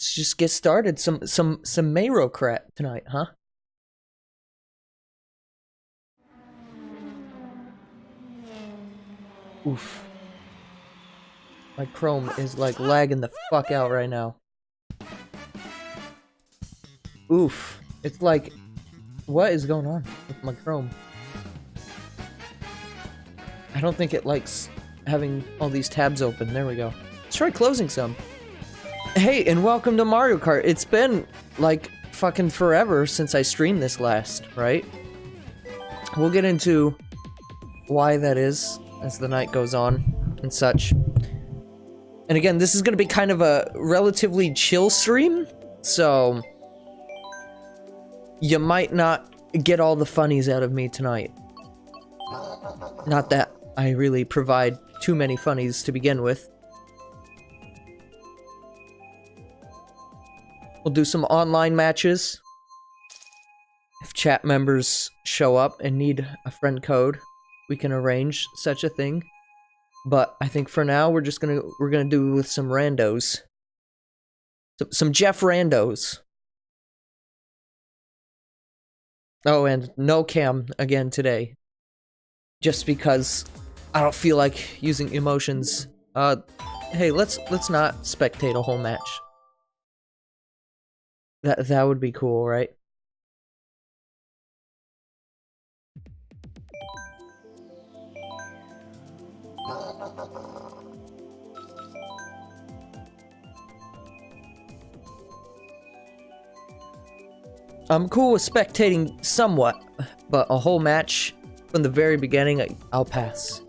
Let's just get started. Some Mayrocrat tonight, huh? Oof. My Chrome is like lagging the fuck out right now. Oof. It's like, what is going on with my Chrome? I don't think it likes having all these tabs open. There we go. Let's try closing some. Hey, and welcome to Mario Kart. It's been like fucking forever since I streamed this last, right? We'll get into why that is as the night goes on and such. And again, this is going to be kind of a relatively chill stream, so you might not get all the funnies out of me tonight. Not that I really provide too many funnies to begin with. We'll do some online matches. If chat members show up and need a friend code, we can arrange such a thing. But I think for now we're gonna do with some randos. Some Jeff randos. Oh, and no cam again today. Just because I don't feel like using emotions. Hey, let's not spectate a whole match. That would be cool, right? I'm cool with spectating somewhat, but a whole match from the very beginning, I'll pass.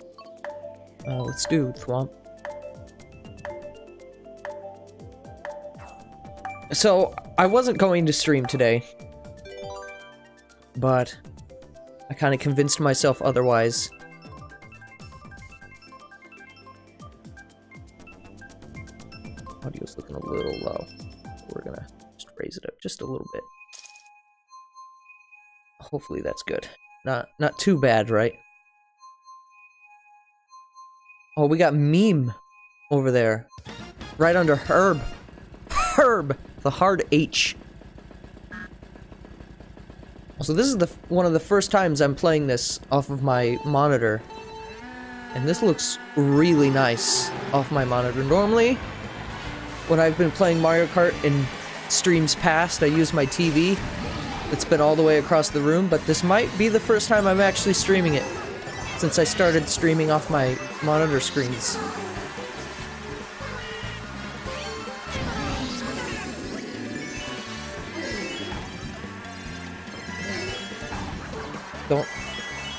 Let's do Thwomp. So, I wasn't going to stream today, but I kind of convinced myself otherwise. Audio's looking a little low. We're gonna just raise it up just a little bit. Hopefully that's good. Not too bad, right? Oh, we got Meme over there. Right under Herb. Herb! The hard H. So this is one of the first times I'm playing this off of my monitor. And this looks really nice off my monitor. Normally, when I've been playing Mario Kart in streams past, I use my TV. It's been all the way across the room, but this might be the first time I'm actually streaming it since I started streaming off my monitor screens. Don't.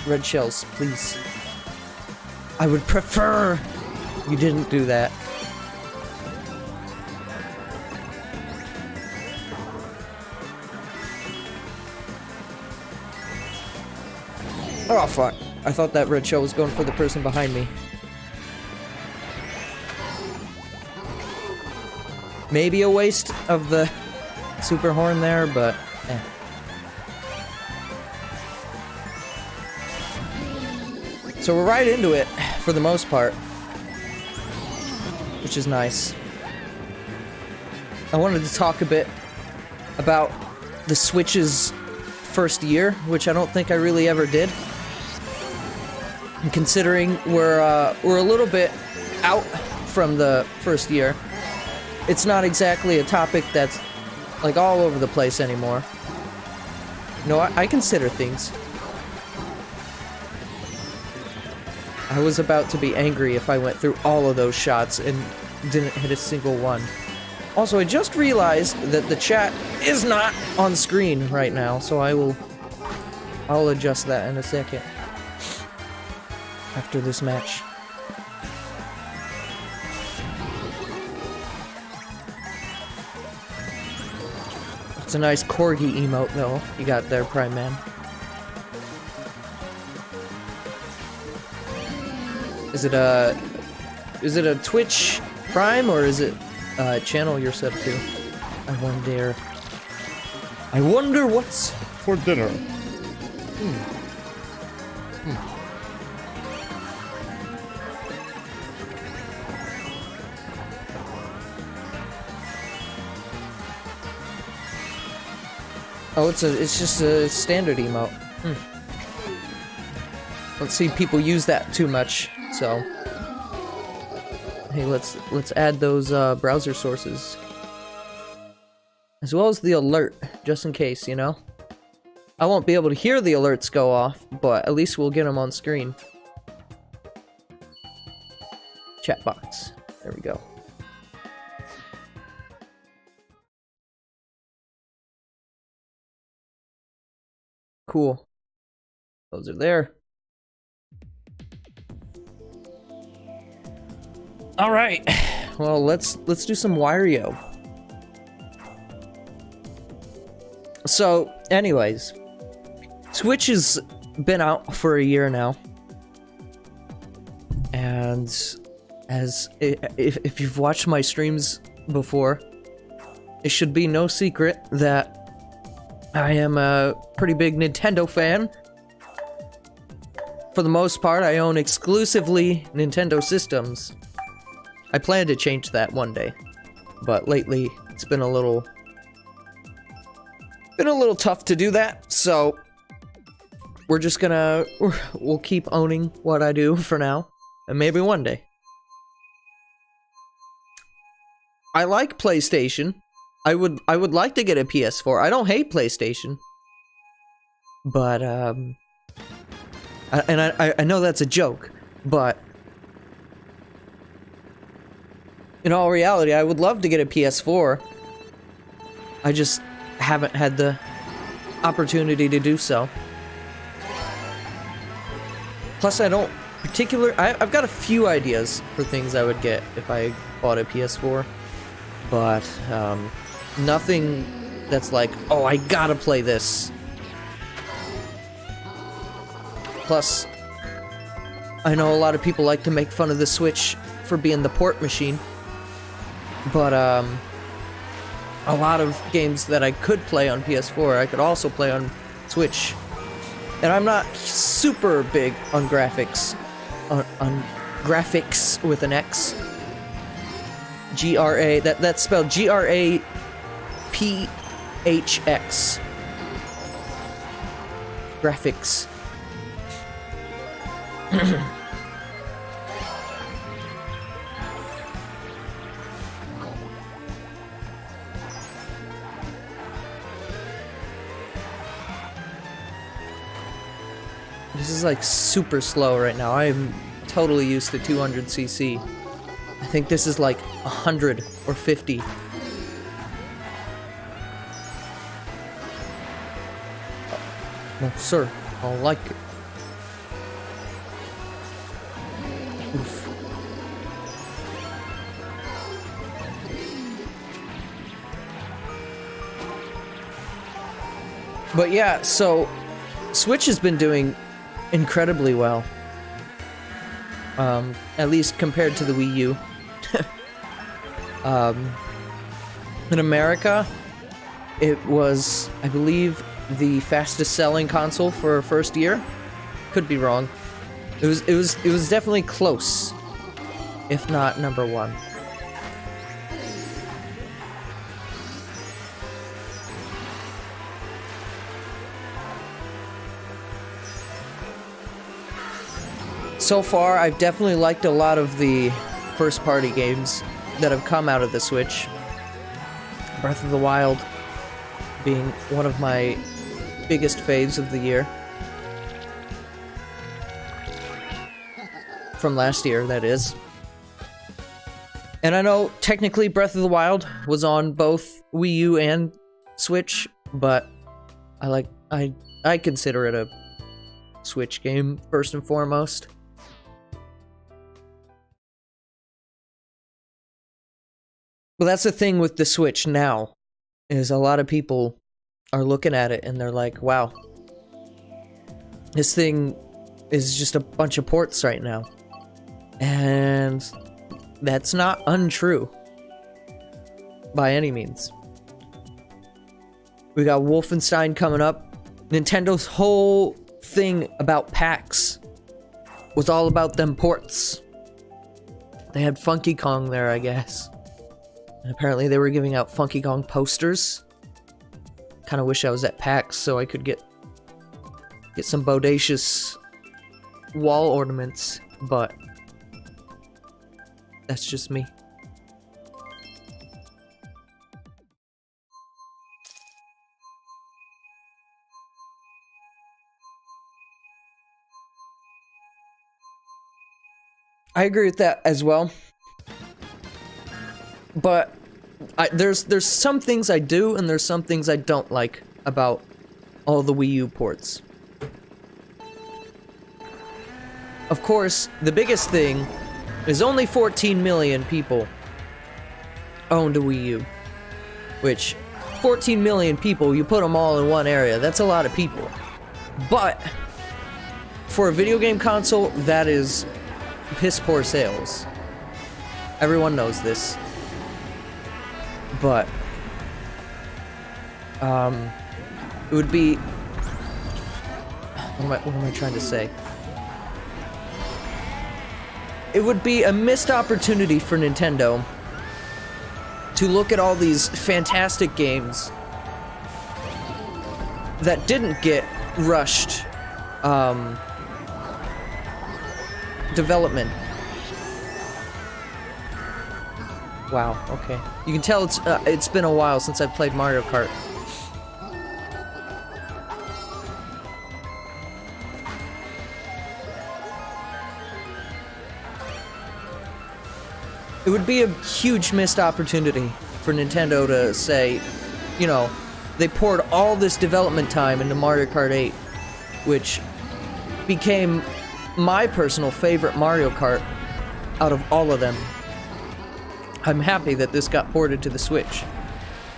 Red shells, please. I would prefer you didn't do that. Oh, fuck. I thought that red shell was going for the person behind me. Maybe a waste of the super horn there, but eh. So we're right into it, for the most part. Which is nice. I wanted to talk a bit about the Switch's first year, which I don't think I really ever did. And considering we're a little bit out from the first year, it's not exactly a topic that's like all over the place anymore. No, I consider things. I was about to be angry if I went through all of those shots and didn't hit a single one. Also, I just realized that the chat is not on screen right now, so I'll adjust that in a second. After this match. It's a nice corgi emote, though, you got there, Prime Man. Is it a Twitch Prime, or is it a channel you're sub to? I wonder what's for dinner. Oh, it's just a standard emote. Let's see people use that too much, so... Hey, let's add those browser sources. As well as the alert, just in case, you know? I won't be able to hear the alerts go off, but at least we'll get them on screen. Chat box. There we go. Cool. Those are there. All right. Well, let's do some Wario. So, anyways, Switch has been out for a year now, and if you've watched my streams before, it should be no secret that I am a pretty big Nintendo fan. For the most part, I own exclusively Nintendo systems. I plan to change that one day, but lately it's been a little tough to do that, so we'll keep owning what I do for now, and maybe one day. I like PlayStation. I would like to get a PS4. I don't hate PlayStation, but I know that's a joke, but in all reality, I would love to get a PS4. I just haven't had the opportunity to do so. Plus, I don't I've got a few ideas for things I would get if I bought a PS4, but nothing that's like, oh, I gotta play this. Plus, I know a lot of people like to make fun of the Switch for being the port machine, but a lot of games that I could play on PS4, I could also play on Switch. And I'm not super big on graphics, on graphics with an X. G-R-A, that's spelled G-R-A-P-H-X. Graphics. This is like super slow right now. I am totally used to 200cc. I think this is like 100 or 50. No, sir. I don't like it. Oof. But yeah, so Switch has been doing incredibly well. At least compared to the Wii U. In America, it was, I believe, the fastest selling console for first year. Could be wrong. It was definitely close, if not number one. So far, I've definitely liked a lot of the first-party games that have come out of the Switch. Breath of the Wild being one of my biggest faves of the year. From last year, that is. And I know, technically, Breath of the Wild was on both Wii U and Switch, but I consider it a Switch game, first and foremost. Well, that's the thing with the Switch now, is a lot of people are looking at it and they're like, wow, this thing is just a bunch of ports right now. And that's not untrue, by any means. We got Wolfenstein coming up. Nintendo's whole thing about PAX was all about them ports. They had Funky Kong there, I guess. And apparently they were giving out Funky Kong posters. kind of wish I was at PAX so I could get some bodacious wall ornaments, but that's just me. I agree with that as well. But there's some things I do and there's some things I don't like about all the Wii U ports. Of course, the biggest thing is only 14 million people owned a Wii U. Which, 14 million people, you put them all in one area, that's a lot of people. But, for a video game console, that is piss poor sales. Everyone knows this. But it would be what am I trying to say? It would be a missed opportunity for Nintendo to look at all these fantastic games that didn't get rushed development. Wow, okay. You can tell it's been a while since I've played Mario Kart. It would be a huge missed opportunity for Nintendo to say, you know, they poured all this development time into Mario Kart 8, which became my personal favorite Mario Kart out of all of them. I'm happy that this got ported to the Switch.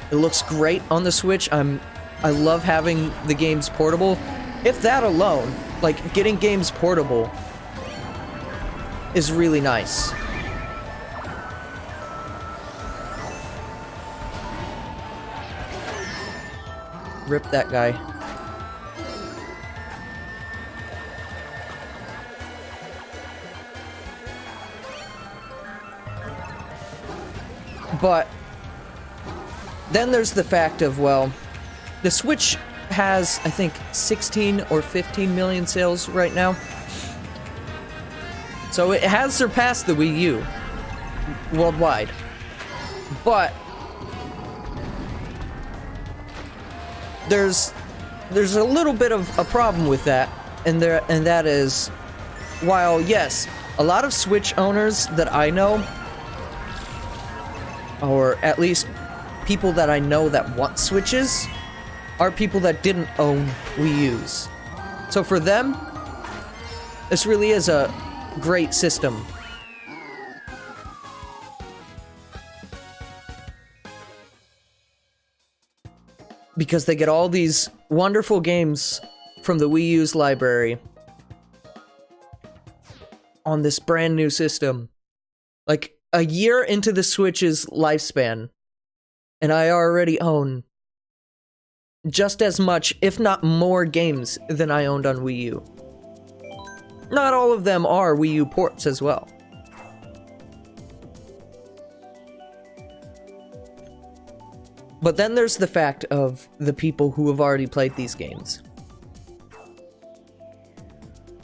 It looks great on the Switch. I love having the games portable. If that alone, like getting games portable, is really nice. Rip that guy. But then there's the fact of, well, the Switch has, I think, 16 or 15 million sales right now. So it has surpassed the Wii U worldwide. But there's a little bit of a problem with that, and that is, while yes, a lot of Switch owners that I know, or at least people that I know that want Switches, are people that didn't own Wii U's. So for them, this really is a great system. Because they get all these wonderful games from the Wii U's library on this brand new system. Like, a year into the Switch's lifespan, and I already own just as much, if not more, games than I owned on Wii U. Not all of them are Wii U ports as well. But then there's the fact of the people who have already played these games.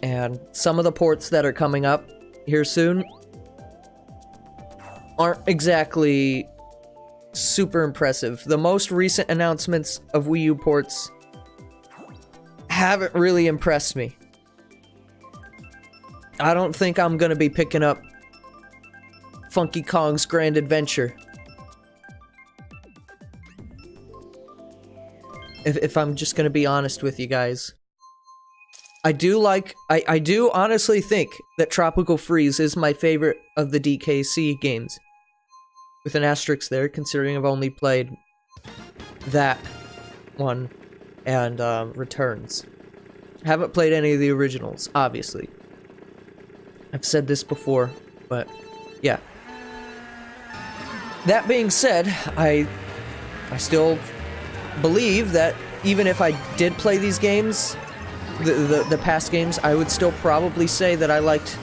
And some of the ports that are coming up here soon aren't exactly super impressive. The most recent announcements of Wii U ports haven't really impressed me. I don't think I'm gonna be picking up Funky Kong's Grand Adventure. If I'm just gonna be honest with you guys. I do honestly think that Tropical Freeze is my favorite of the DKC games. With an asterisk there, considering I've only played that one and Returns. I haven't played any of the originals, obviously. I've said this before, but yeah. That being said, I still believe that even if I did play these games, the past games, I would still probably say that I liked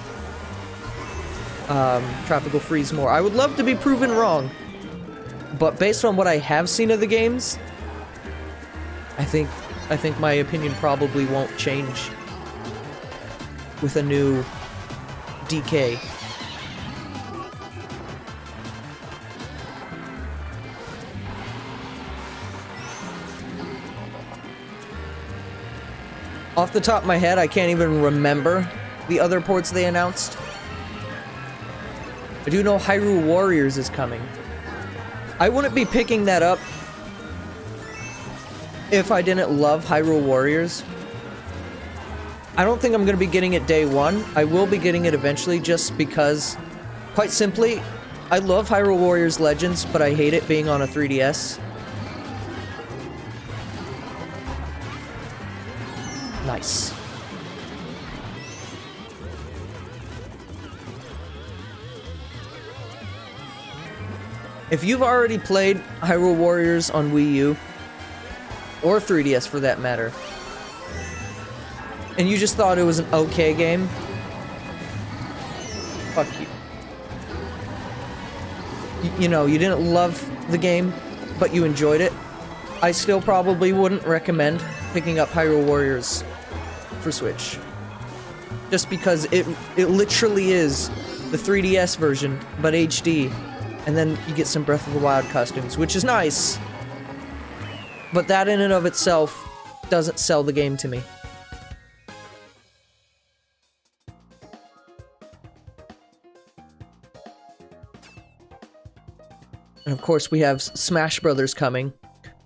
Tropical Freeze more. I would love to be proven wrong, but based on what I have seen of the games, I think my opinion probably won't change with a new DK. Off the top of my head, I can't even remember the other ports they announced. I do know Hyrule Warriors is coming. I wouldn't be picking that up if I didn't love Hyrule Warriors. I don't think I'm going to be getting it day one. I will be getting it eventually just because, quite simply, I love Hyrule Warriors Legends, but I hate it being on a 3DS. Nice. If you've already played Hyrule Warriors on Wii U, or 3DS for that matter, and you just thought it was an okay game, fuck you. You know, you didn't love the game, but you enjoyed it, I still probably wouldn't recommend picking up Hyrule Warriors for Switch. Just because it literally is the 3DS version, but HD, and then you get some Breath of the Wild costumes, which is nice, but that in and of itself doesn't sell the game to me. And of course we have Smash Brothers coming.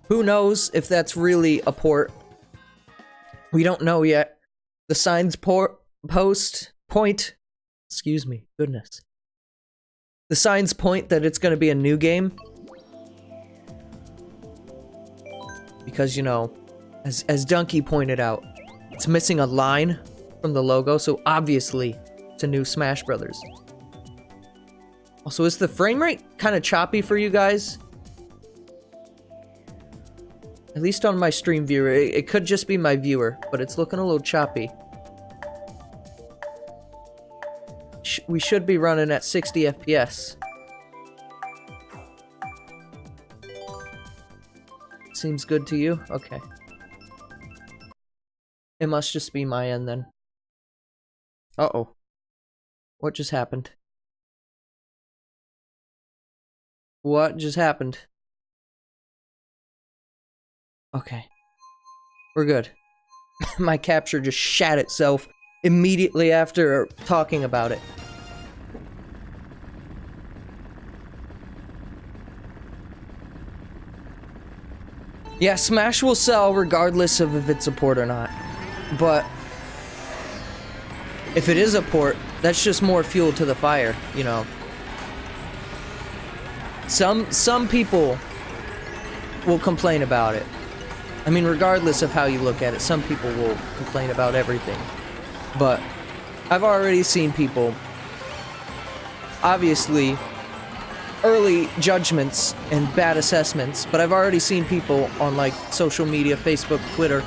Who knows if that's really a port? We don't know yet. The signs point, excuse me, goodness. The signs point that it's going to be a new game. Because, you know, as Donkey pointed out, it's missing a line from the logo, so obviously it's a new Smash Brothers. Also, is the frame rate kind of choppy for you guys? At least on my stream viewer. It could just be my viewer, but it's looking a little choppy. We should be running at 60 FPS. Seems good to you? Okay. It must just be my end then. Uh-oh. What just happened? What just happened? Okay. We're good. My capture just shat itself immediately after talking about it. Yeah, Smash will sell regardless of if it's a port or not. But if it is a port, that's just more fuel to the fire, you know. Some people will complain about it. I mean, regardless of how you look at it, some people will complain about everything. But I've already seen people, obviously, early judgments and bad assessments, but I've already seen people on, like, social media, Facebook, Twitter,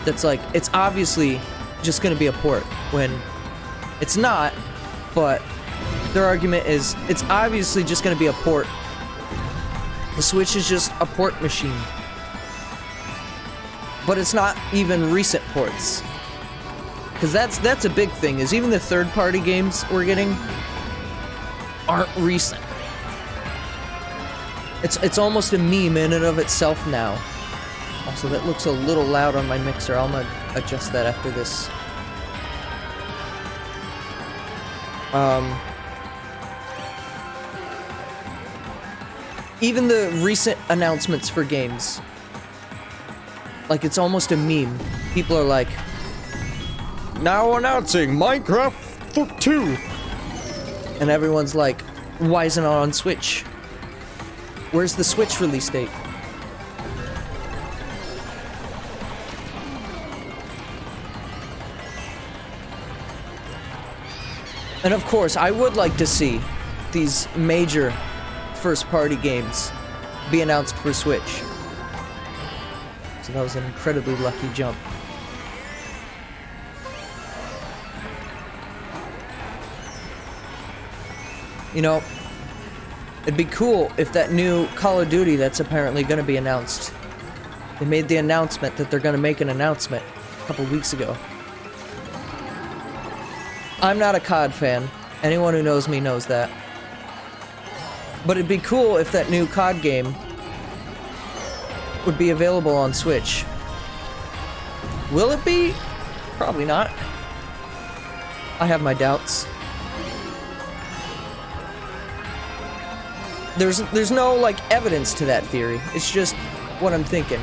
that's like, it's obviously just gonna be a port, when it's not, but their argument is, it's obviously just gonna be a port. The Switch is just a port machine. But it's not even recent ports. Because that's a big thing, is even the third-party games we're getting aren't recent. It's almost a meme in and of itself now. Also, that looks a little loud on my mixer. I'm gonna adjust that after this. Even the recent announcements for games, like, it's almost a meme. People are like, now announcing Minecraft 2. And everyone's like, why isn't it on Switch? Where's the Switch release date? And of course, I would like to see these major first-party games be announced for Switch. So that was an incredibly lucky jump. You know, it'd be cool if that new Call of Duty that's apparently going to be announced They made the announcement that they're gonna make an announcement a couple weeks ago. I'm not a COD fan. Anyone who knows me knows that. But it'd be cool if that new COD game would be available on Switch. Will it be? Probably not. I have my doubts. There's no, like, evidence to that theory. It's just what I'm thinking.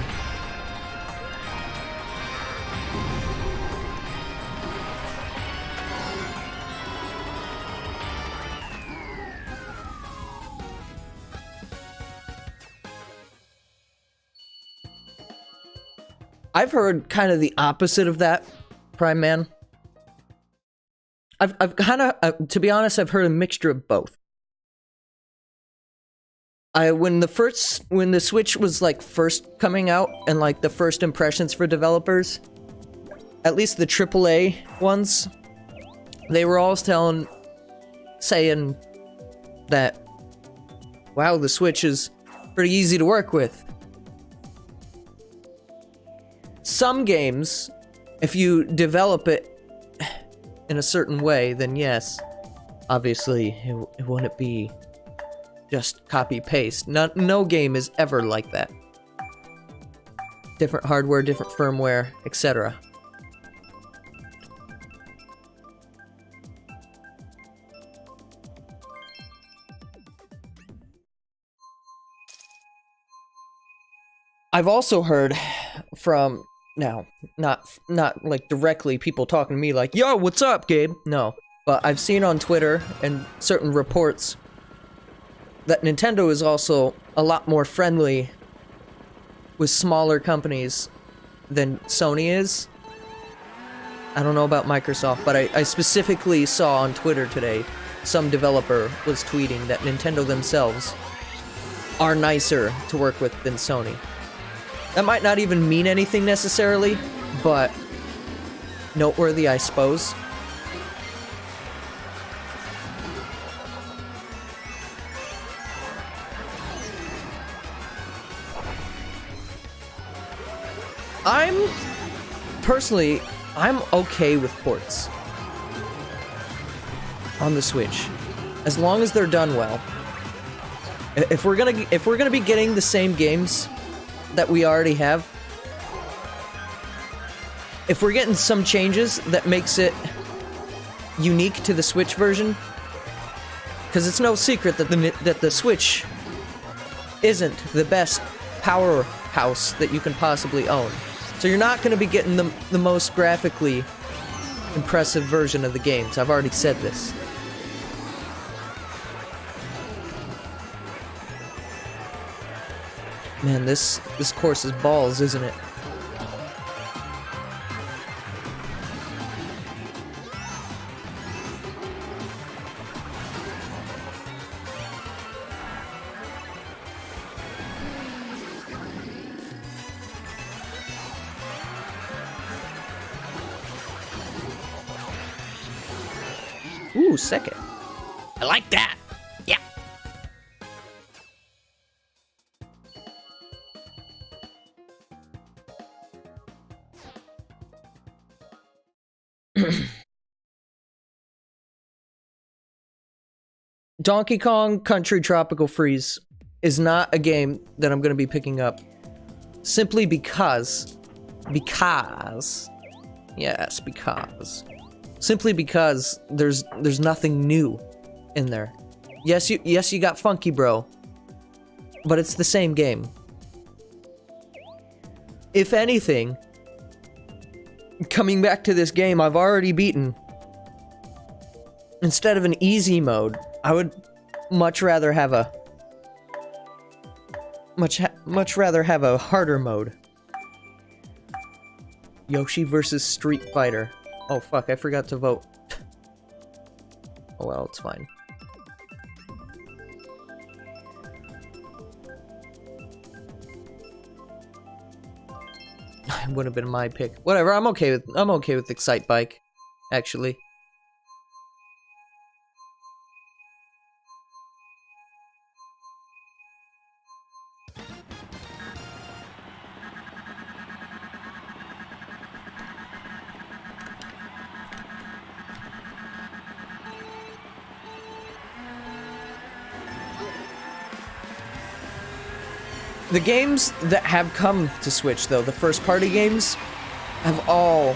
I've heard kind of the opposite of that, Prime Man. I've kind of, to be honest, I've heard a mixture of both. When the Switch was like first coming out and like the first impressions for developers, at least the AAA ones, they were all saying that, wow, the Switch is pretty easy to work with. Some games, if you develop it in a certain way, then yes, obviously it wouldn't be just copy-paste. No game is ever like that. Different hardware, different firmware, etc. I've also heard from, now, not like directly people talking to me like, yo, what's up, Gabe? No, but I've seen on Twitter and certain reports that Nintendo is also a lot more friendly with smaller companies than Sony is. I don't know about Microsoft, but I specifically saw on Twitter today some developer was tweeting that Nintendo themselves are nicer to work with than Sony. That might not even mean anything necessarily, but noteworthy, I suppose. Personally, I'm okay with ports on the Switch, as long as they're done well. If we're gonna be getting the same games that we already have, if we're getting some changes that makes it unique to the Switch version, because it's no secret that the Switch isn't the best powerhouse that you can possibly own. So you're not going to be getting the most graphically impressive version of the games. I've already said this. Man, this course is balls, isn't it? Ooh, second. I like that. Yeah. Donkey Kong Country Tropical Freeze is not a game that I'm going to be picking up. Simply because... Simply because there's nothing new in there. Yes, you got Funky Bro, but it's the same game. If anything, coming back to this game I've already beaten, instead of an easy mode, I would much rather have a harder mode. Yoshi versus Street Fighter. Oh fuck, I forgot to vote. Oh well, it's fine. It would have been my pick. Whatever, I'm okay with Excite Bike, actually. The games that have come to Switch, though, the first-party games, have all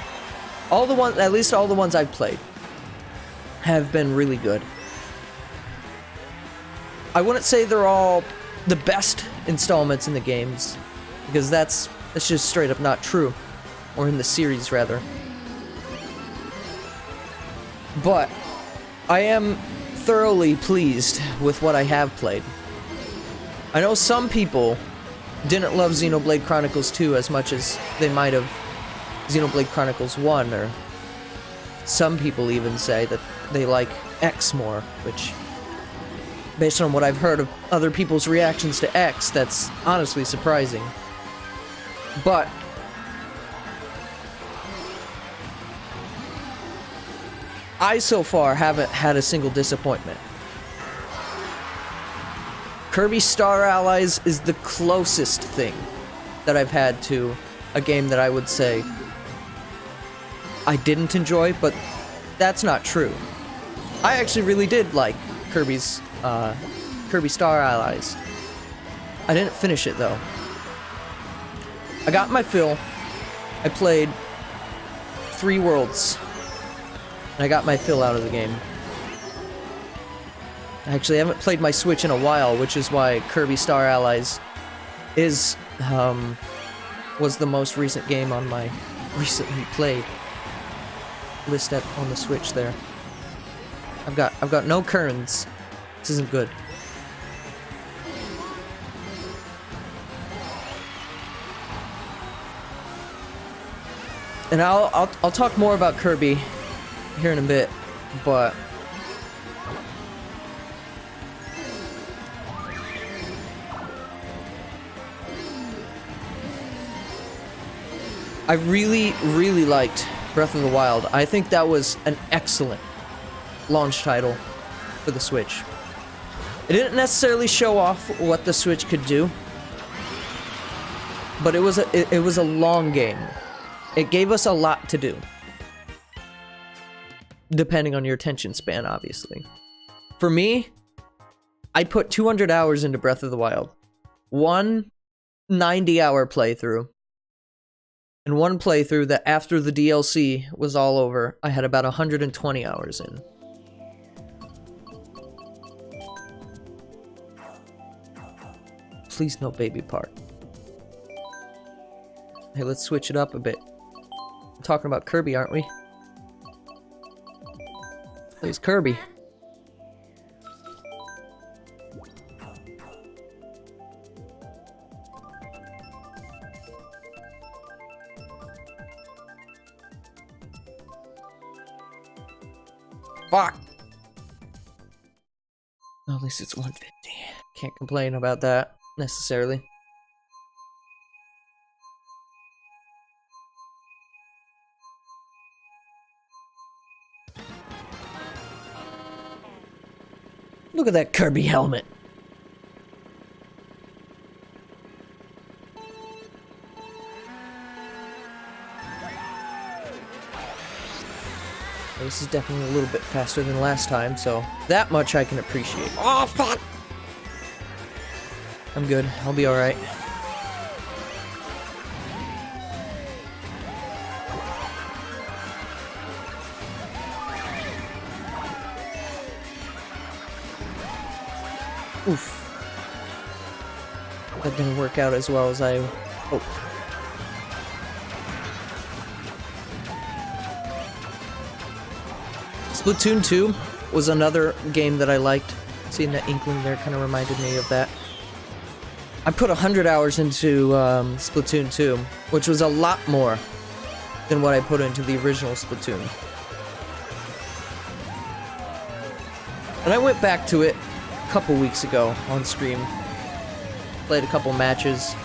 the ones, at least all the ones I've played, have been really good. I wouldn't say they're all the best installments in the games, because that's just straight up not true. Or in the series, rather. But I am thoroughly pleased with what I have played. I know some people didn't love Xenoblade Chronicles 2 as much as they might have Xenoblade Chronicles 1, or some people even say that they like X more, which, based on what I've heard of other people's reactions to X, that's honestly surprising. But I, so far, haven't had a single disappointment. Kirby Star Allies is the closest thing that I've had to a game that I would say I didn't enjoy, but that's not true. I actually really did like Kirby Star Allies. I didn't finish it, though. I got my fill. I played 3 worlds. And I got my fill out of the game. Actually, I haven't played my Switch in a while, which is why Kirby Star Allies was the most recent game on my recently played list on the Switch there. I've got no Kerns. This isn't good. And I'll talk more about Kirby here in a bit, but I really, really liked Breath of the Wild. I think that was an excellent launch title for the Switch. It didn't necessarily show off what the Switch could do, but it was a long game. It gave us a lot to do, depending on your attention span, obviously. For me, I put 200 hours into Breath of the Wild. One 90-hour playthrough. And one playthrough that after the DLC was all over, I had about 120 hours in. Please no baby part. Hey, let's switch it up a bit. We're talking about Kirby, aren't we? Plays Kirby. Fuck! Well, at least it's 150. Can't complain about that, necessarily. Look at that Kirby helmet. This is definitely a little bit faster than last time, so that much I can appreciate. Oh, fuck! I'm good. I'll be alright. Oof. That didn't work out as well as I hoped. Splatoon 2 was another game that I liked. Seeing that inkling there kind of reminded me of that. I put 100 hours into Splatoon 2, which was a lot more than what I put into the original Splatoon. And I went back to it a couple weeks ago on stream. Played a couple matches.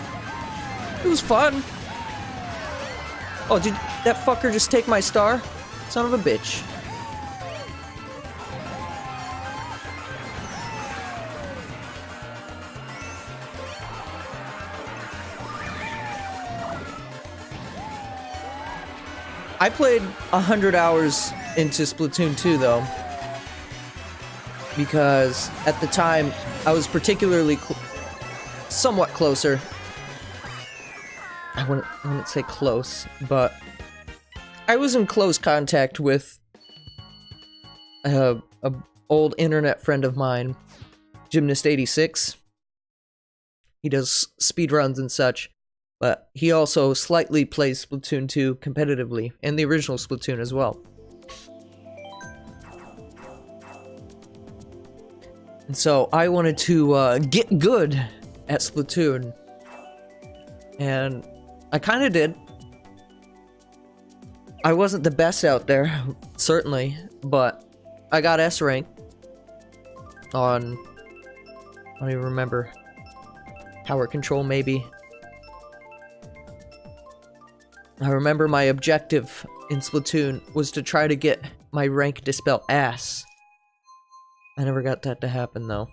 It was fun. Oh, did that fucker just take my star? Son of a bitch. I played 100 hours into Splatoon 2, though, because at the time I was particularly somewhat closer I wouldn't say close, but I was in close contact with a old internet friend of mine, Gymnast86. He does speedruns and such, but he also slightly plays Splatoon 2 competitively, and the original Splatoon as well. And so I wanted to get good at Splatoon, and I kind of did. I wasn't the best out there, certainly, but I got S rank on, I don't even remember, Power Control maybe. I remember my objective in Splatoon was to try to get my rank to spell ass. I never got that to happen though.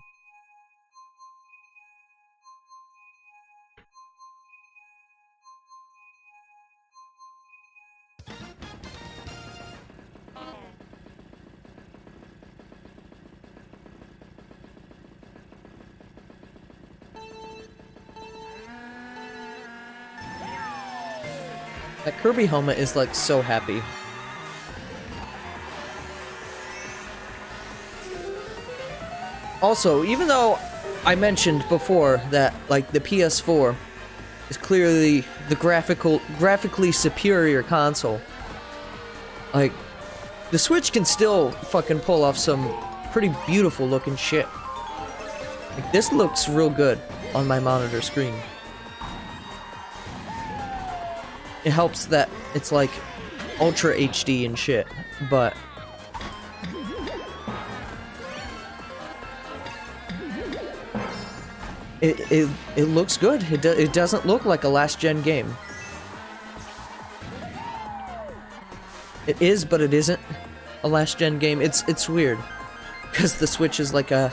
That Kirby helmet is like so happy. Also, even though I mentioned before that like the PS4 is clearly the graphically superior console, like the Switch can still fucking pull off some pretty beautiful looking shit. Like this looks real good on my monitor screen. It helps that it's like Ultra HD and shit, but it looks good. It doesn't look like a last-gen game. It is, but it isn't a last-gen game. It's weird, because the Switch is like a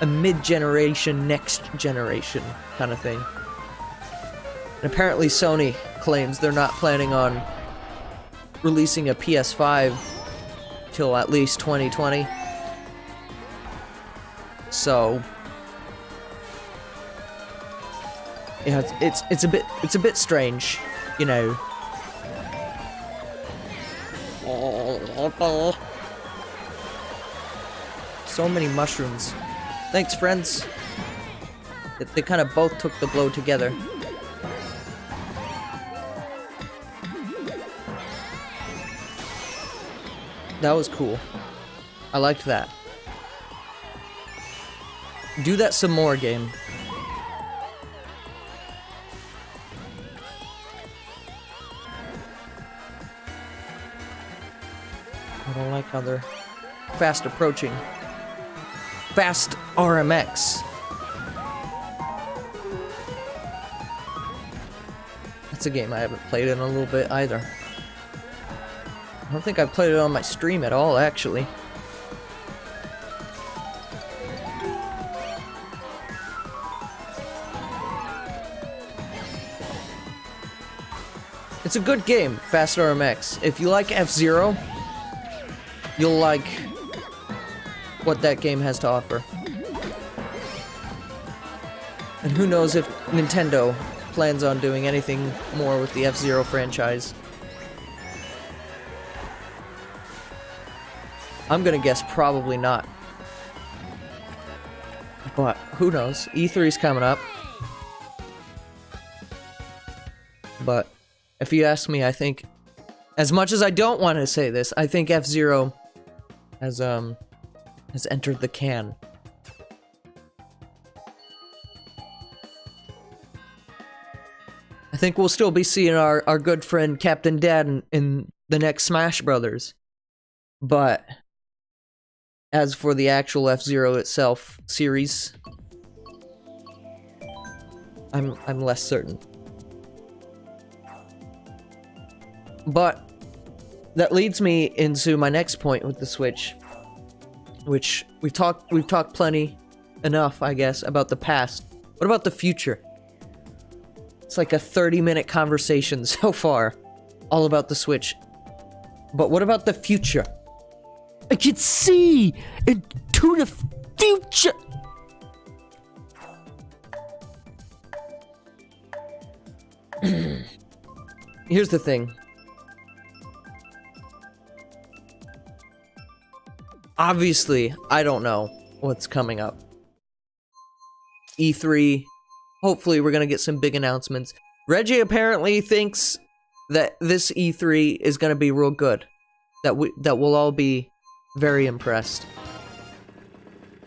mid-generation, next-generation kind of thing. And apparently Sony claims they're not planning on releasing a PS5 till at least 2020. So yeah, it's a bit strange, you know. So many mushrooms. Thanks, friends. They kind of both took the blow together. That was cool. I liked that. Do that some more, game. I don't like how they're fast approaching. Fast RMX. That's a game I haven't played in a little bit either. I don't think I've played it on my stream at all, actually. It's a good game, Fast RMX. If you like F-Zero, you'll like what that game has to offer. And who knows if Nintendo plans on doing anything more with the F-Zero franchise. I'm gonna guess probably not. But who knows? E3's coming up. But if you ask me, I think, as much as I don't want to say this, I think F-Zero has entered the can. I think we'll still be seeing our good friend Captain Dad in the next Smash Brothers. But as for the actual F-Zero itself series, I'm less certain. But that leads me into my next point with the Switch, which we've talked plenty enough, I guess, about the past. What about the future? It's like a 30-minute conversation so far, all about the Switch. But what about the future? I can see into the future. Here's the thing. Obviously, I don't know what's coming up. E3. Hopefully, we're gonna get some big announcements. Reggie apparently thinks that this E3 is gonna be real good. That we'll all be very impressed.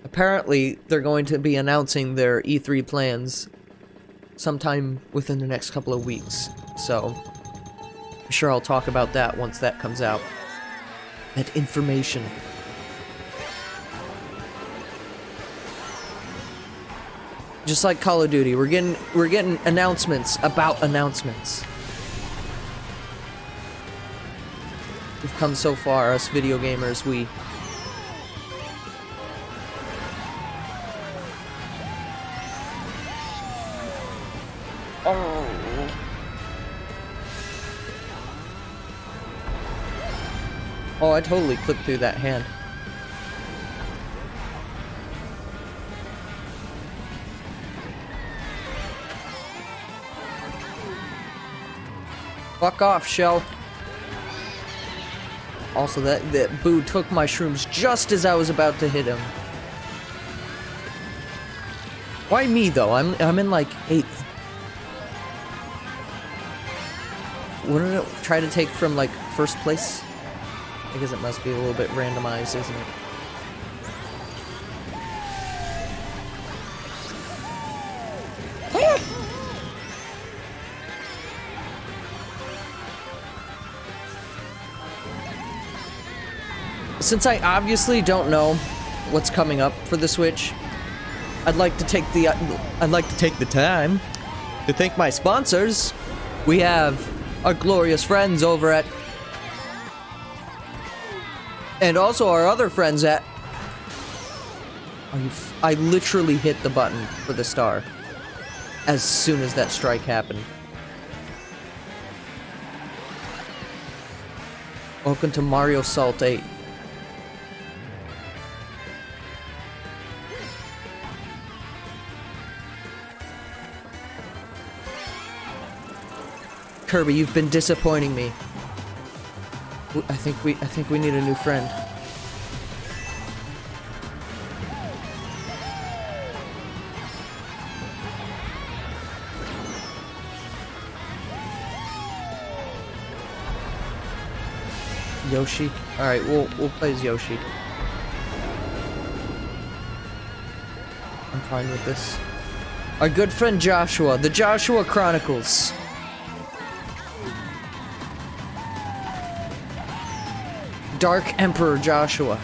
Apparently, they're going to be announcing their E3 plans sometime within the next couple of weeks. So, I'm sure I'll talk about that once that comes out. That information. Just like Call of Duty, we're getting announcements about announcements. We've come so far, us video gamers, Oh, I totally clipped through that hand. Fuck off, Shell. Also, that Boo took my shrooms just as I was about to hit him. Why me, though? I'm in, like, 8th. Wouldn't it try to take from, like, 1st place? I guess it must be a little bit randomized, isn't it? Since I obviously don't know what's coming up for the Switch, I'd like to take the time to thank my sponsors. We have our glorious friends over at, and also our other friends at. I literally hit the button for the star as soon as that strike happened. Welcome to Mario Salt 8. Kirby, you've been disappointing me. I think we need a new friend. Yoshi? Alright, we'll play as Yoshi. I'm fine with this. Our good friend Joshua, the Joshua Chronicles. Dark Emperor Joshua,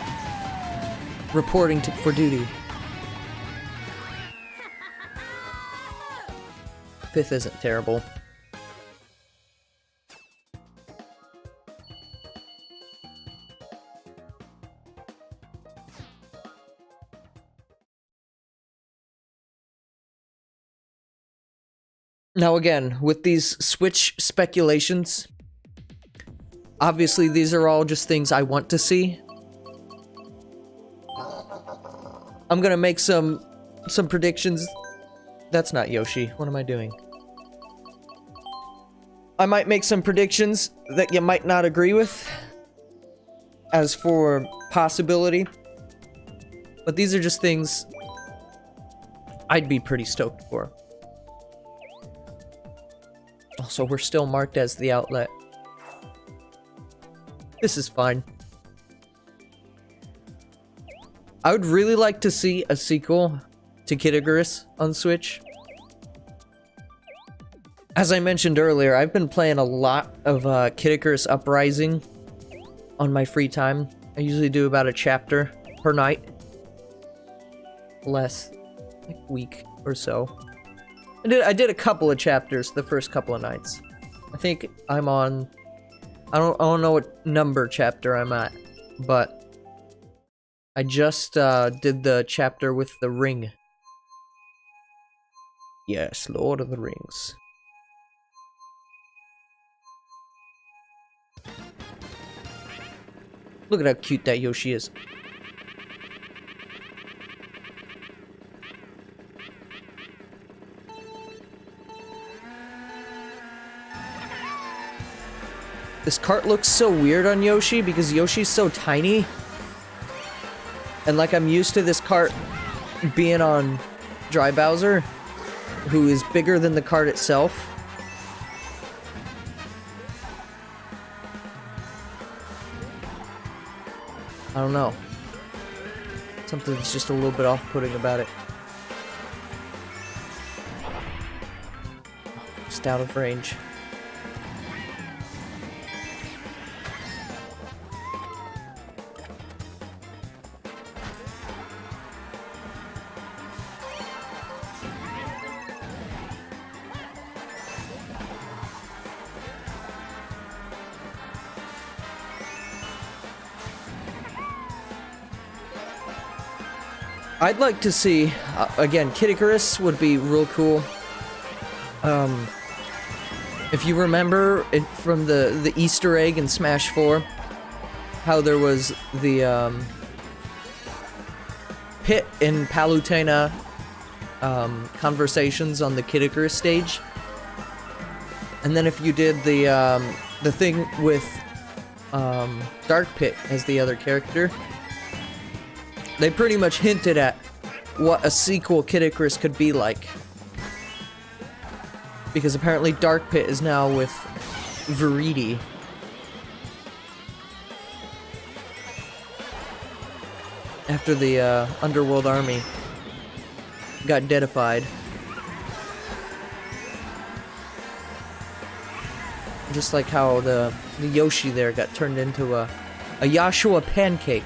reporting for duty. 5th isn't terrible. Now again, with these Switch speculations, obviously, these are all just things I want to see. I'm gonna make some predictions. That's not Yoshi. What am I doing? I might make some predictions that you might not agree with. As for possibility. But these are just things I'd be pretty stoked for. Also, we're still marked as the outlet. This is fine. I would really like to see a sequel to Kid Icarus on Switch. As I mentioned earlier, I've been playing a lot of Kid Icarus Uprising on my free time. I usually do about a chapter per night. Less, like a week or so. I did a couple of chapters the first couple of nights. I think I'm on... I don't know what number chapter I'm at, but I just did the chapter with the ring. Yes, Lord of the Rings. Look at how cute that Yoshi is. This cart looks so weird on Yoshi because Yoshi's so tiny. And like I'm used to this cart being on Dry Bowser, who is bigger than the cart itself. I don't know. Something's just a little bit off-putting about it. Just out of range. I'd like to see, again, Kid Icarus would be real cool. If you remember it from the Easter egg in Smash 4, how there was the Pit and Palutena conversations on the Kid Icarus stage, and then if you did the thing with Dark Pit as the other character, they pretty much hinted at what a sequel Kid Icarus could be like. Because apparently Dark Pit is now with Viridi. After the Underworld Army got deadified. Just like how the Yoshi there got turned into a Yashua pancake.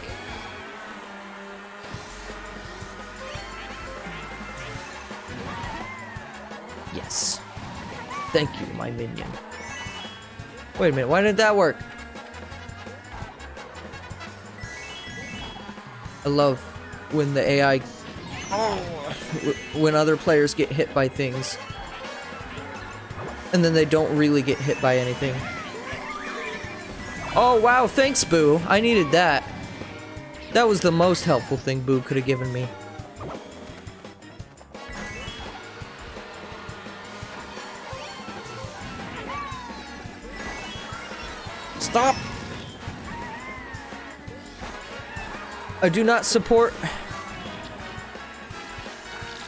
Yes. Thank you, my minion. Wait a minute, why didn't that work? I love when the AI... when other players get hit by things. And then they don't really get hit by anything. Oh wow, thanks Boo! I needed that. That was the most helpful thing Boo could have given me. Stop! I do not support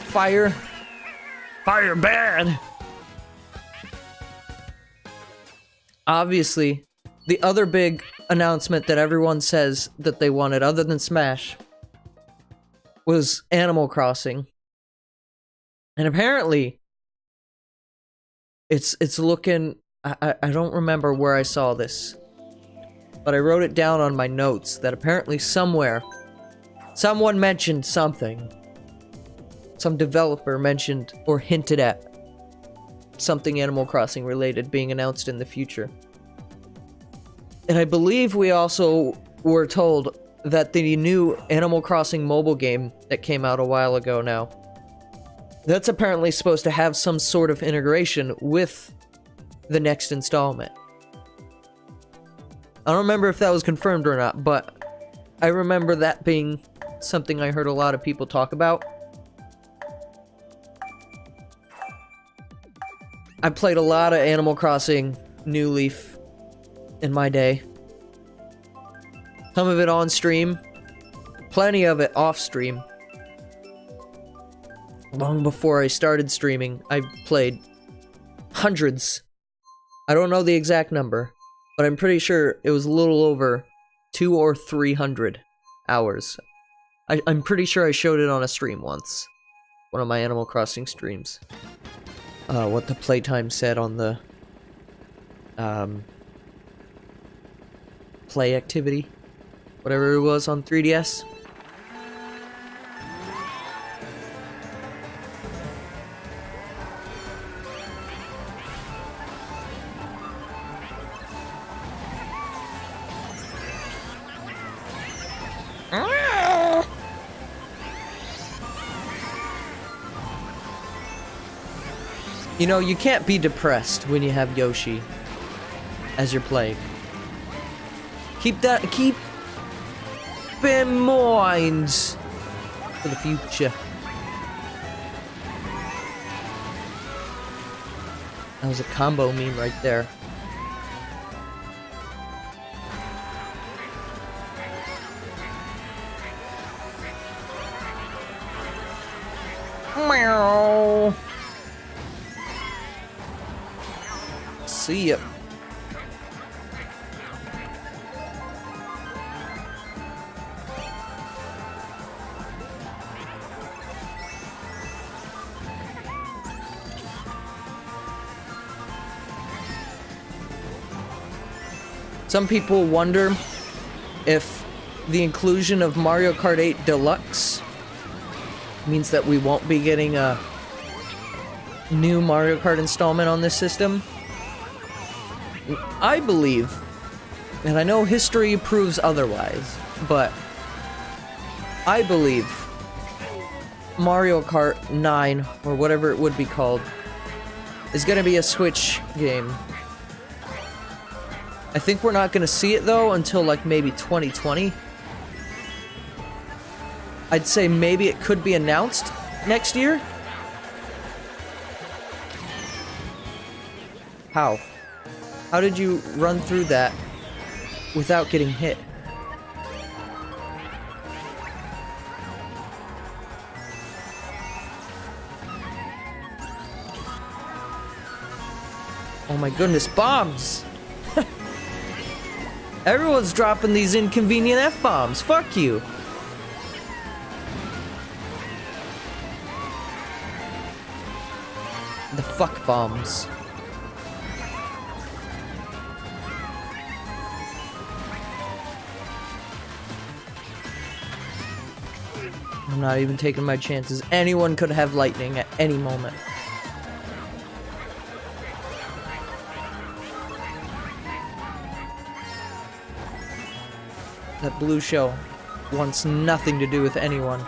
fire. Fire bad! Obviously, the other big announcement that everyone says that they wanted, other than Smash, was Animal Crossing. And apparently, it's looking... I don't remember where I saw this, but I wrote it down on my notes that apparently somewhere, someone mentioned something. Some developer mentioned or hinted at something Animal Crossing related being announced in the future. And I believe we also were told that the new Animal Crossing mobile game that came out a while ago now, that's apparently supposed to have some sort of integration with the next installment. I don't remember if that was confirmed or not, but I remember that being something I heard a lot of people talk about. I played a lot of Animal Crossing New Leaf in my day. Some of it on stream, plenty of it off stream. Long before I started streaming, I played hundreds. I don't know the exact number, but I'm pretty sure it was a little over 200 or 300 hours. I'm pretty sure I showed it on a stream once. One of my Animal Crossing streams. What the playtime said on the play activity, whatever it was on 3DS. You know, you can't be depressed when you have Yoshi as you're playing. Keep in mind for the future. That was a combo meme right there. See ya. Some people wonder if the inclusion of Mario Kart 8 Deluxe means that we won't be getting a new Mario Kart installment on this system. I believe, and I know history proves otherwise, but I believe Mario Kart 9, or whatever it would be called, is gonna be a Switch game. I think we're not gonna see it though until like maybe 2020. I'd say maybe it could be announced next year. How? How did you run through that without getting hit? Oh my goodness, bombs! Everyone's dropping these inconvenient F-bombs. Fuck you. The fuck bombs. I'm not even taking my chances. Anyone could have lightning at any moment. That blue shell wants nothing to do with anyone.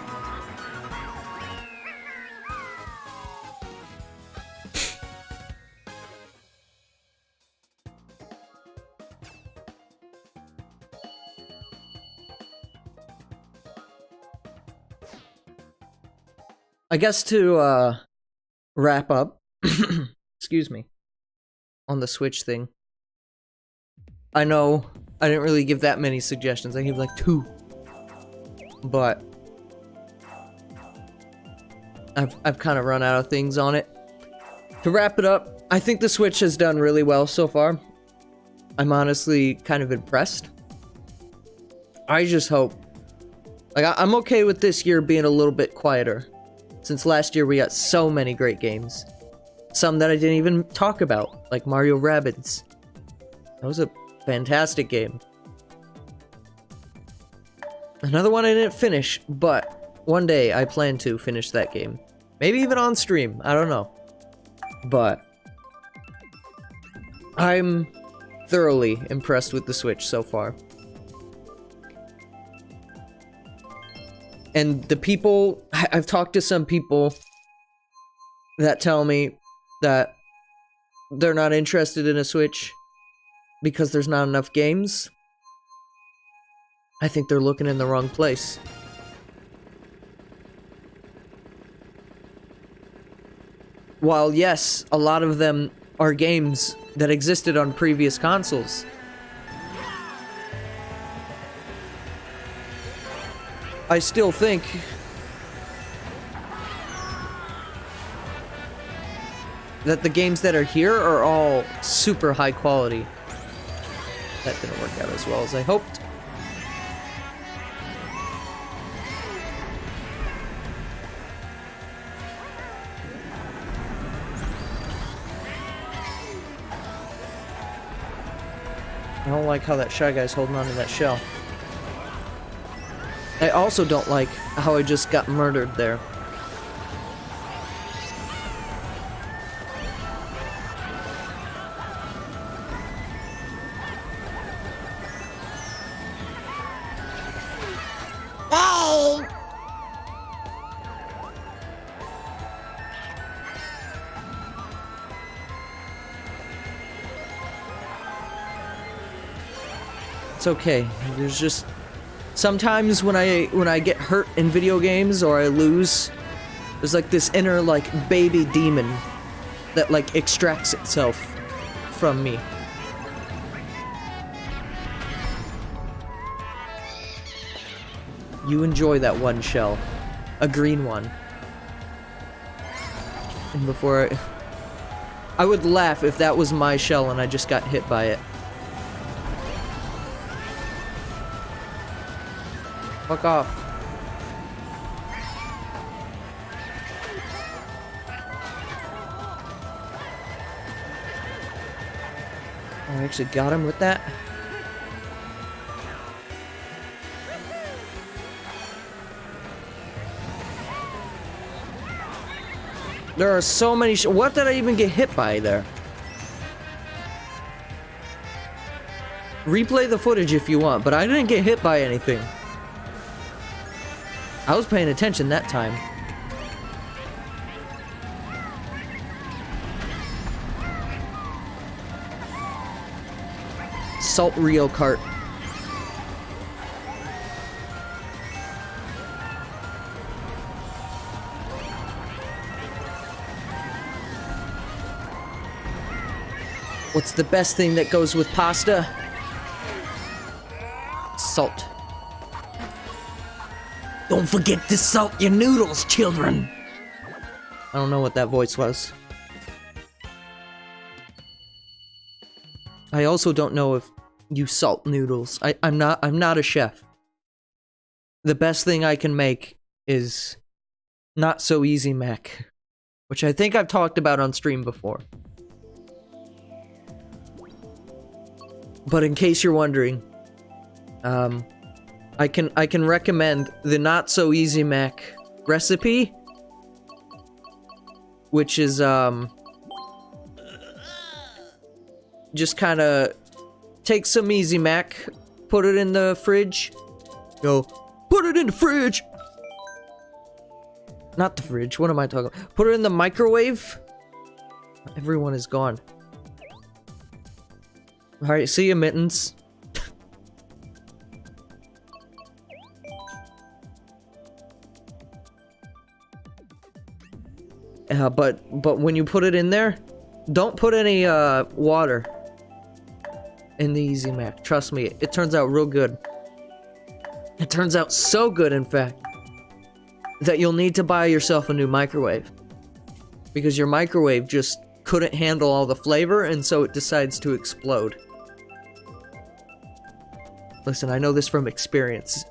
I guess to wrap up, excuse me, on the Switch thing. I know I didn't really give that many suggestions. I gave like 2. But I've kind of run out of things on it. To wrap it up, I think the Switch has done really well so far. I'm honestly kind of impressed. I just hope, like, I'm okay with this year being a little bit quieter. Since last year we got so many great games. Some that I didn't even talk about, like Mario Rabbids. That was a fantastic game. Another one I didn't finish, but one day I plan to finish that game. Maybe even on stream, I don't know. But I'm thoroughly impressed with the Switch so far. And the people, I've talked to some people that tell me that they're not interested in a Switch because there's not enough games. I think they're looking in the wrong place. While yes, a lot of them are games that existed on previous consoles, I still think that the games that are here are all super high quality. That didn't work out as well as I hoped. I don't like how that Shy Guy's holding on to that shell. I also don't like how I just got murdered there. Hey! It's okay. There's just sometimes when I get hurt in video games or I lose, there's like this inner like baby demon that like extracts itself from me. You enjoy that one shell, a green one. And before I would laugh if that was my shell and I just got hit by it. Fuck off. Oh, I actually got him with that. There are so many what did I even get hit by there? Replay the footage if you want, but I didn't get hit by anything. I was paying attention that time. Salt Rio Kart. What's the best thing that goes with pasta? Salt. Don't forget to salt your noodles, children! I don't know what that voice was. I also don't know if you salt noodles. I'm not a chef. The best thing I can make is Not So Easy Mac, which I think I've talked about on stream before. But in case you're wondering, I can recommend the Not So Easy Mac recipe, which is just kind of take some Easy Mac, put it in the fridge. Go, put it in the fridge. Not the fridge. What am I talking about? Put it in the microwave. Everyone is gone. Alright, see you, Mittens. But when you put it in there, don't put any water in the Easy Mac. Trust me, it turns out real good. It turns out so good, in fact, that you'll need to buy yourself a new microwave. Because your microwave just couldn't handle all the flavor, and so it decides to explode. Listen, I know this from experience.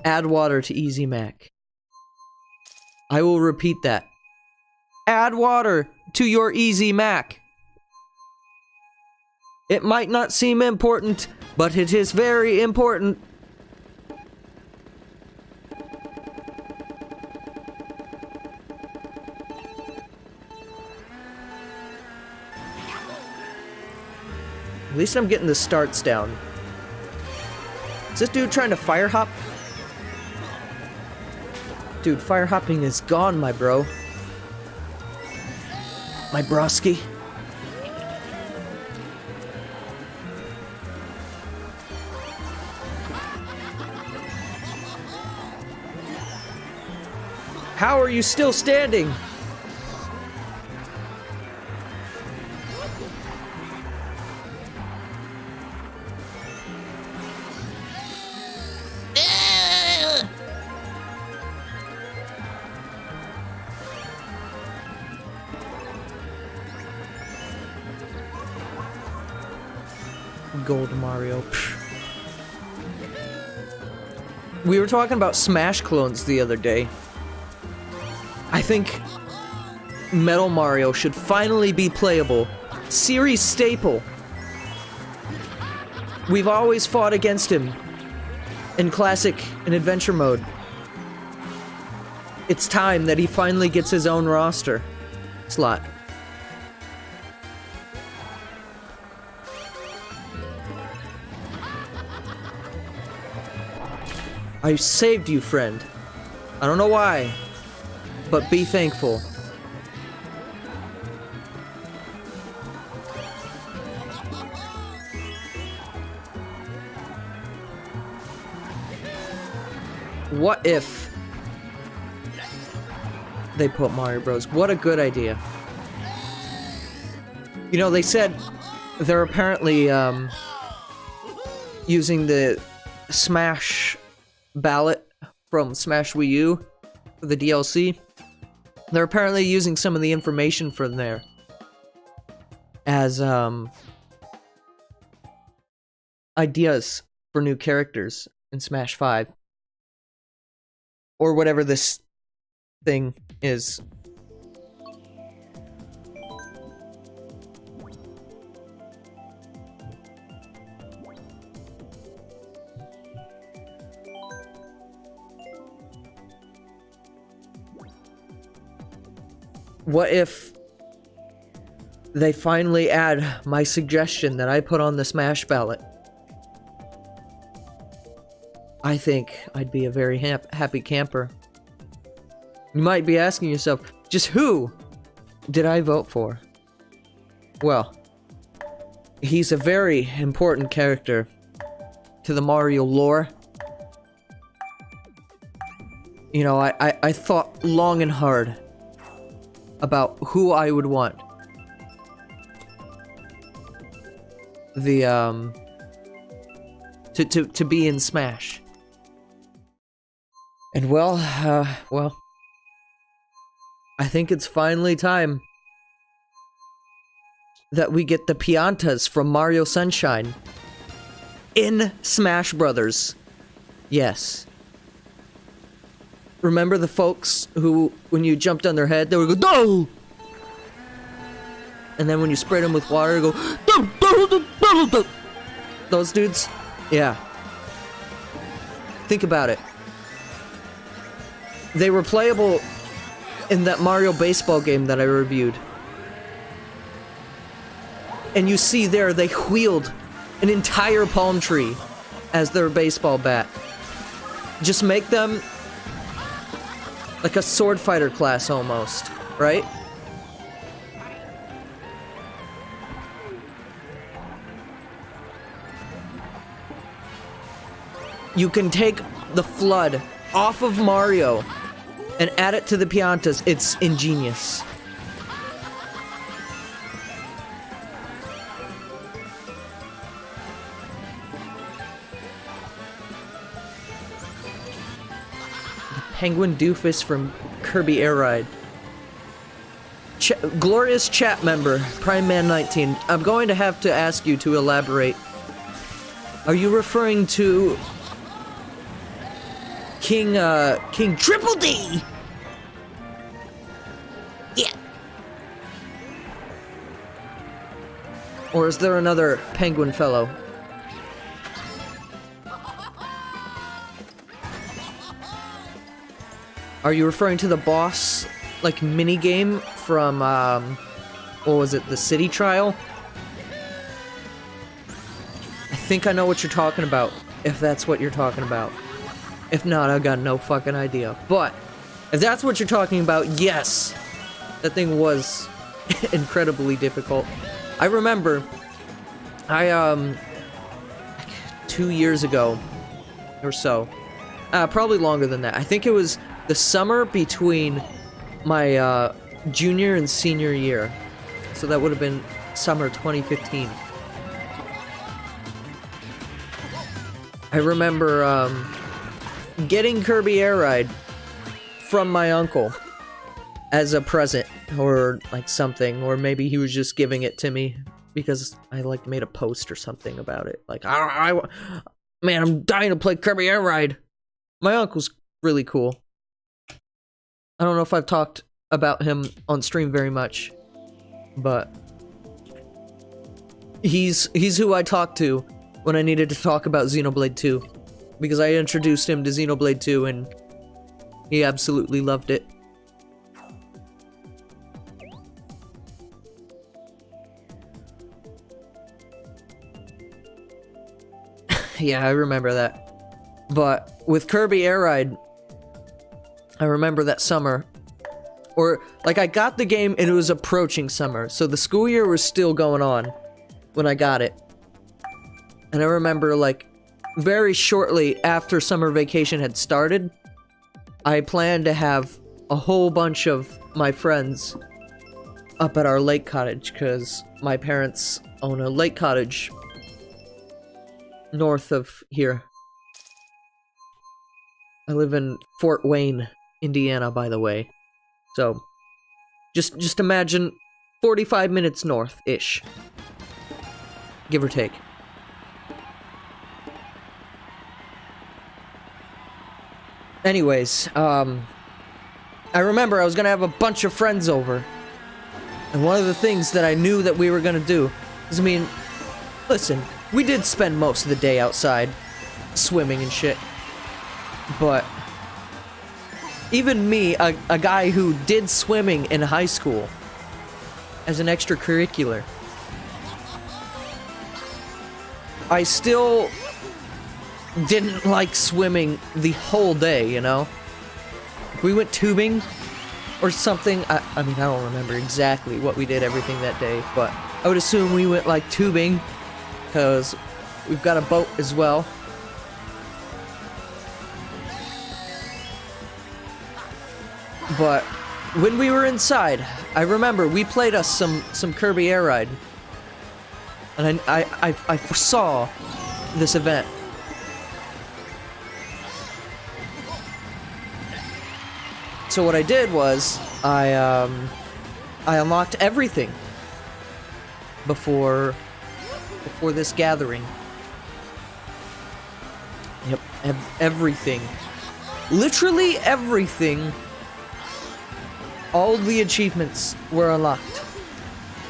Add water to Easy Mac. I will repeat that. Add water to your Easy Mac. It might not seem important, but it is very important. At least I'm getting the starts down. Is this dude trying to fire hop? Dude, fire hopping is gone, my bro. My broski. How are you still standing? Gold Mario. We were talking about Smash clones the other day. I think Metal Mario should finally be playable. Series staple. We've always fought against him in Classic and Adventure mode. It's time that he finally gets his own roster slot. I saved you, friend. I don't know why, but be thankful. What if they put Mario Bros? What a good idea. You know, they said they're apparently using the Smash ballot from Smash Wii U for the DLC. They're apparently using some of the information from there as ideas for new characters in Smash 5. Or whatever this thing is. What if they finally add my suggestion that I put on the Smash ballot? I think I'd be a very happy camper. You might be asking yourself, just who did I vote for? Well, he's a very important character to the Mario lore. You know, I thought long and hard about who I would want. To be in Smash. And well, I think it's finally time that we get the Piantas from Mario Sunshine in Smash Brothers. Yes. Remember the folks who, when you jumped on their head, they would go, no! And then when you sprayed them with water, they go, no! Those dudes? Yeah. Think about it. They were playable in that Mario baseball game that I reviewed. And you see there, they wheeled an entire palm tree as their baseball bat. Just make them like a sword fighter class almost, right? You can take the FLUDD off of Mario and add it to the Piantas. It's ingenious. The Penguin Doofus from Kirby Air Ride. Glorious chat member, Prime Man 19. I'm going to have to ask you to elaborate. Are you referring to King Triple D? Yeah. Or is there another penguin fellow? Are you referring to the boss, like, mini-game from, what was it, the City Trial? I think I know what you're talking about, if that's what you're talking about. If not, I've got no fucking idea. But, if that's what you're talking about, yes! That thing was incredibly difficult. I remember, like 2 years ago, or so, probably longer than that. I think it was the summer between my, junior and senior year. So that would have been summer 2015. I remember, getting Kirby Air Ride from my uncle as a present, or like something, or maybe he was just giving it to me because I like made a post or something about it. Like, man, I'm dying to play Kirby Air Ride. My uncle's really cool. I don't know if I've talked about him on stream very much, but he's who I talked to when I needed to talk about Xenoblade 2, because I introduced him to Xenoblade 2 and he absolutely loved it. Yeah, I remember that. But with Kirby Air Ride, I remember that summer, or like I got the game and it was approaching summer, so the school year was still going on when I got it. And I remember like very shortly after summer vacation had started, I planned to have a whole bunch of my friends up at our lake cottage, because my parents own a lake cottage north of here. I live in Fort Wayne, Indiana, by the way. So, just imagine 45 minutes north-ish. Give or take. Anyways, I remember I was gonna have a bunch of friends over. And one of the things that I knew that we were gonna do is, I mean, listen, we did spend most of the day outside, swimming and shit. But even me, a guy who did swimming in high school as an extracurricular, I still didn't like swimming the whole day, you know? We went tubing or something. I mean, I don't remember exactly what we did everything that day, but I would assume we went like tubing because we've got a boat as well. But when we were inside, I remember we played us some Kirby Air Ride. And I foresaw this event. So what I did was, I unlocked everything before this gathering. Yep, everything. Literally everything. All the achievements were unlocked.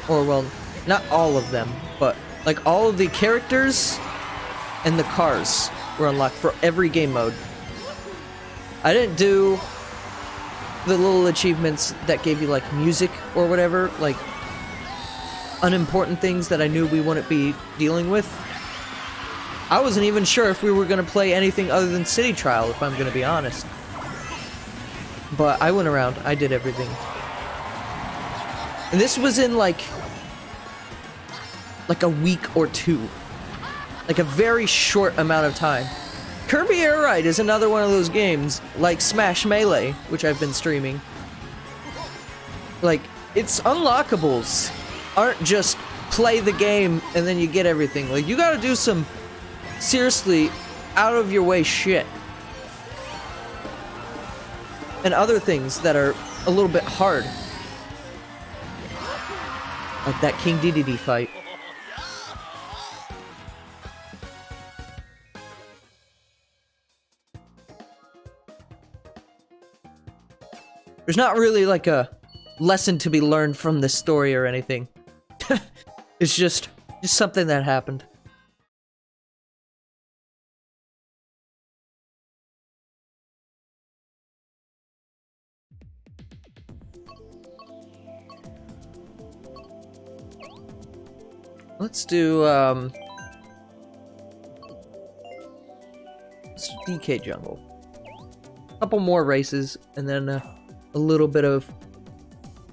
Or, well, not all of them, but like all of the characters and the cars were unlocked for every game mode. I didn't do the little achievements that gave you like music or whatever, like unimportant things that I knew we wouldn't be dealing with. I wasn't even sure if we were gonna play anything other than City Trial, if I'm gonna be honest. But I went around, I did everything. And this was in like a week or two. Like a very short amount of time. Kirby Air Ride is another one of those games, like Smash Melee, which I've been streaming. Like, its unlockables aren't just play the game and then you get everything. Like, you gotta do some seriously out of your way shit. And other things that are a little bit hard. Like that King Dedede fight. There's not really like a lesson to be learned from this story or anything. It's just something that happened. Let's do DK Jungle. A couple more races and then a little bit of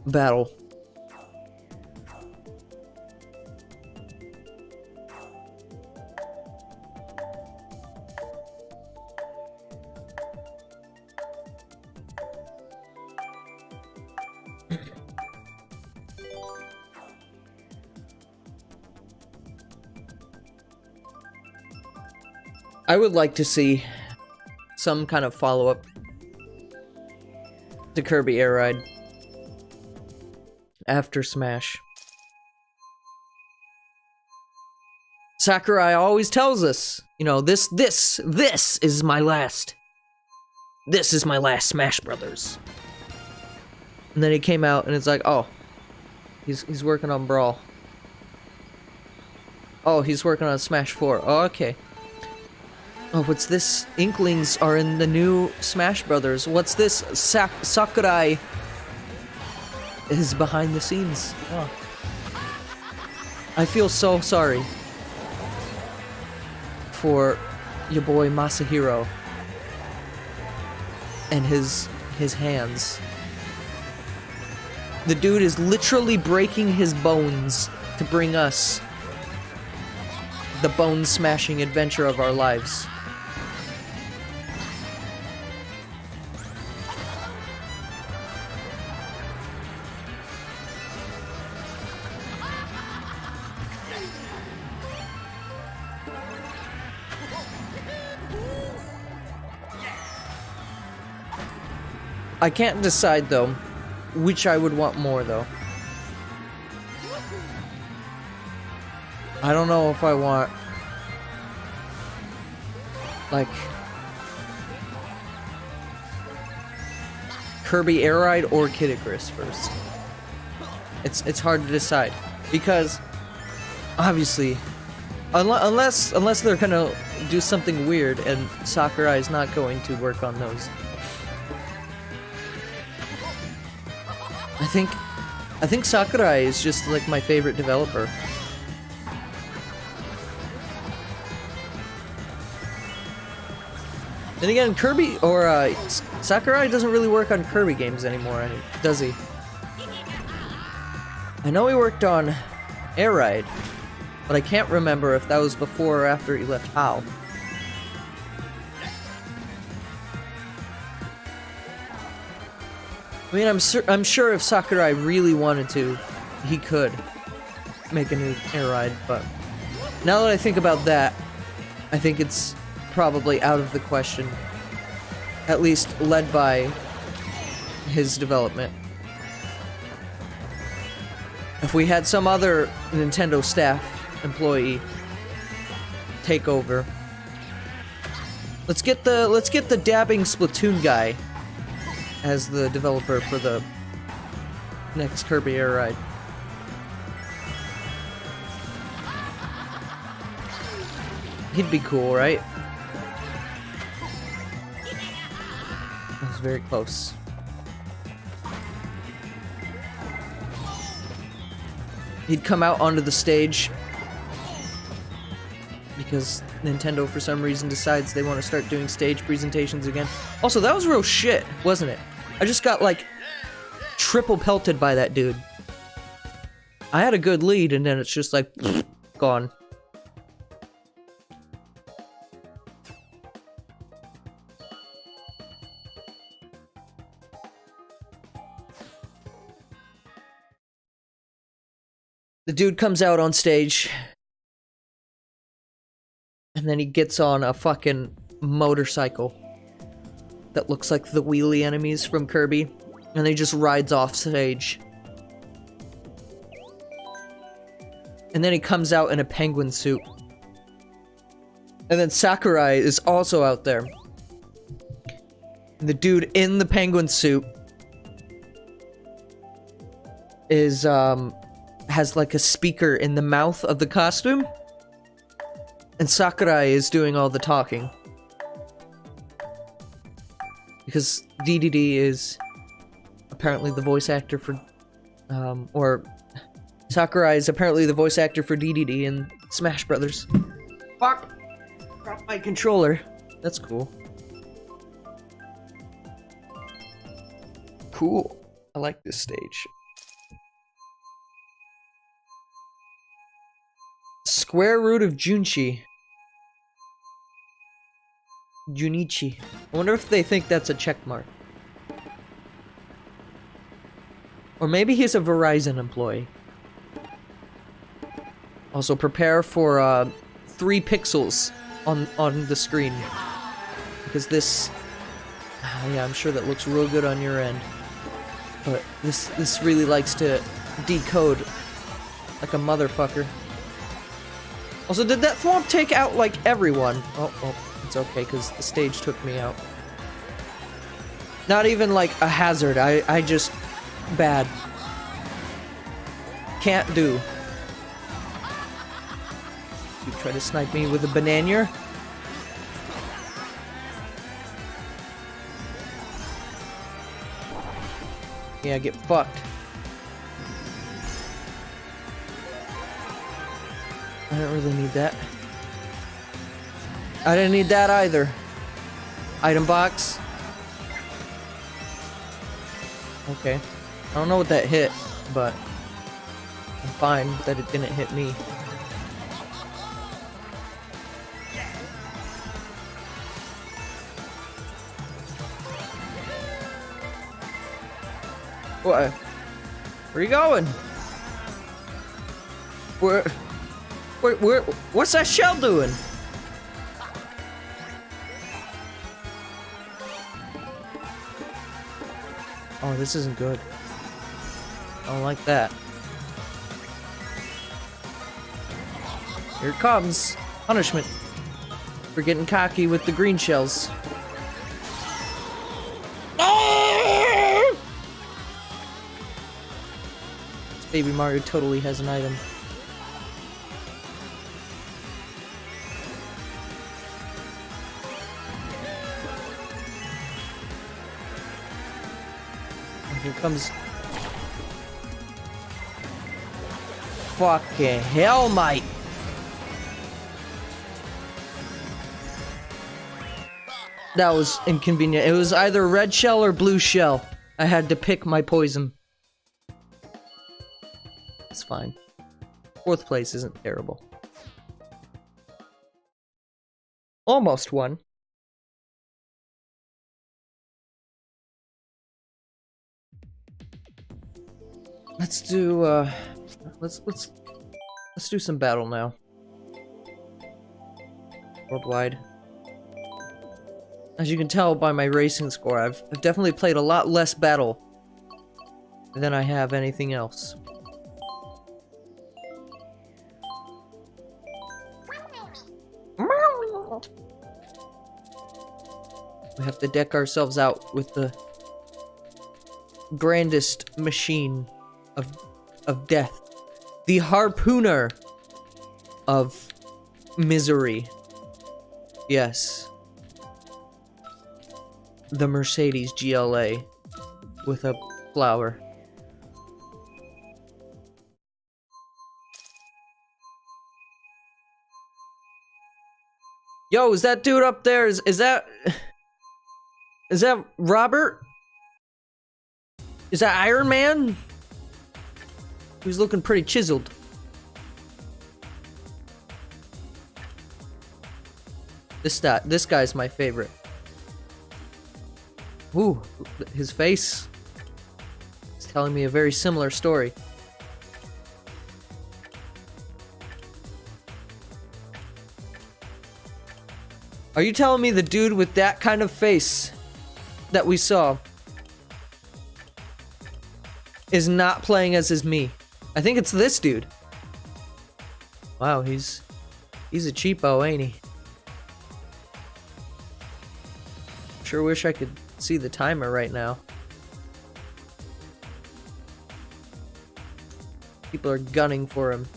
battle. I would like to see some kind of follow-up to Kirby Air Ride after Smash. Sakurai always tells us, you know, this is my last. This is my last Smash Brothers. And then he came out and it's like, oh, he's working on Brawl. Oh, he's working on Smash 4. Oh, okay. Oh, what's this? Inklings are in the new Smash Brothers. What's this? Sakurai is behind the scenes. Oh. I feel so sorry for your boy Masahiro and his hands. The dude is literally breaking his bones to bring us the bone-smashing adventure of our lives. I can't decide, though, which I would want more, though. I don't know if I want, like, Kirby Air Ride or Kid Icarus first. It's hard to decide because obviously, unless they're gonna do something weird, and Sakurai is not going to work on those. I think Sakurai is just like my favorite developer. Then again, Kirby or Sakurai doesn't really work on Kirby games anymore, does he? I know he worked on Air Ride, but I can't remember if that was before or after he left HAL. I mean, I'm sure if Sakurai really wanted to, he could make a new Air Ride, but now that I think about that, I think it's probably out of the question. At least led by his development. If we had some other Nintendo staff employee take over, let's get the dabbing Splatoon guy as the developer for the next Kirby Air Ride. He'd be cool, right? That was very close. He'd come out onto the stage because Nintendo, for some reason, decides they want to start doing stage presentations again. Also, that was real shit, wasn't it? I just got, like, triple pelted by that dude. I had a good lead, and then it's just like, gone. The dude comes out on stage, and then he gets on a fucking motorcycle that looks like the wheelie enemies from Kirby, and he just rides off stage. And then he comes out in a penguin suit. And then Sakurai is also out there. And the dude in the penguin suit is, has like a speaker in the mouth of the costume. And Sakurai is doing all the talking. Because DDD is apparently the voice actor for, or Sakurai is apparently the voice actor for DDD in Smash Brothers. Fuck! Dropped my controller. That's cool. Cool. I like this stage. Square root of Junichi. Junichi. I wonder if they think that's a check mark. Or maybe he's a Verizon employee. Also, prepare for 3 pixels on the screen. Because this... yeah, I'm sure that looks real good on your end. But this really likes to decode like a motherfucker. Also, did that thwomp take out, like, everyone? Oh, it's okay, because the stage took me out. Not even, like, a hazard. I just... bad. Can't do. You try to snipe me with a banana? Yeah, get fucked. I don't really need that. I didn't need that either. Item box. Okay. I don't know what that hit, but I'm fine that it didn't hit me. What? Where are you going? Where, what's that shell doing? Oh, this isn't good. I don't like that. Here it comes. Punishment for getting cocky with the green shells. Ah! This baby Mario totally has an item. Here comes... Fucking hell, mate! That was inconvenient. It was either red shell or blue shell. I had to pick my poison. It's fine. 4th place isn't terrible. Almost won. Let's do let's do some battle now. Worldwide. As you can tell by my racing score, I've definitely played a lot less battle than I have anything else. We have to deck ourselves out with the grandest machine of death. The harpooner of misery. Yes. The Mercedes GLA with a flower. Yo, is that dude up there? Is that Robert? Is that Iron Man? He's looking pretty chiseled. This guy's my favorite. Ooh, his face is telling me a very similar story. Are you telling me the dude with that kind of face that we saw is not playing as me? I think it's this dude. Wow, he's a cheapo, ain't he? Sure wish I could see the timer right now. People are gunning for him.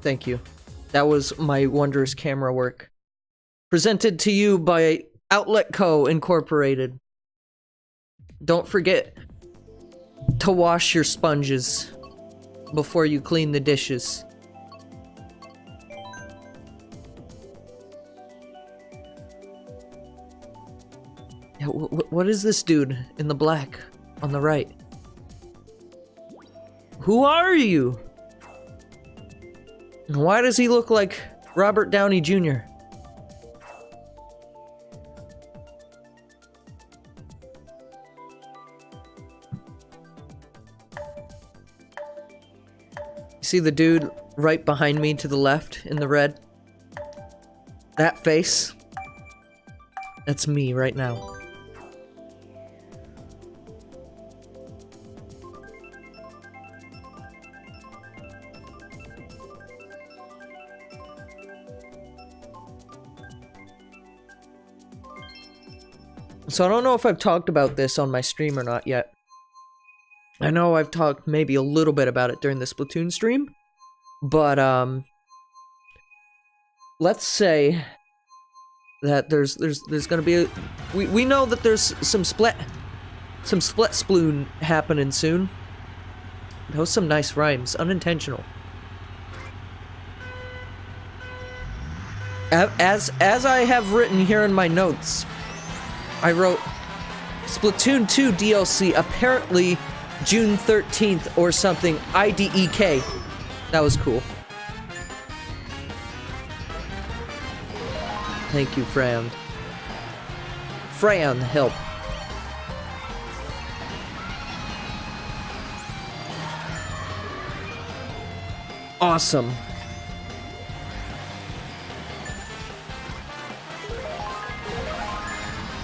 Thank you. That was my wondrous camera work. Presented to you by Outlet Co. Incorporated. Don't forget to wash your sponges before you clean the dishes. Yeah, what is this dude in the black on the right? Who are you? Why does he look like Robert Downey Jr.? See the dude right behind me to the left in the red? That face? That's me right now. So I don't know if I've talked about this on my stream or not yet. I know I've talked maybe a little bit about it during the Splatoon stream, but let's say that there's gonna be a we know that there's some split sploon happening soon. Those some nice rhymes, unintentional. As I have written here in my notes, I wrote Splatoon 2 DLC apparently June 13th or something. IDEK. That was cool. Thank you, Fran. Fran, help. Awesome.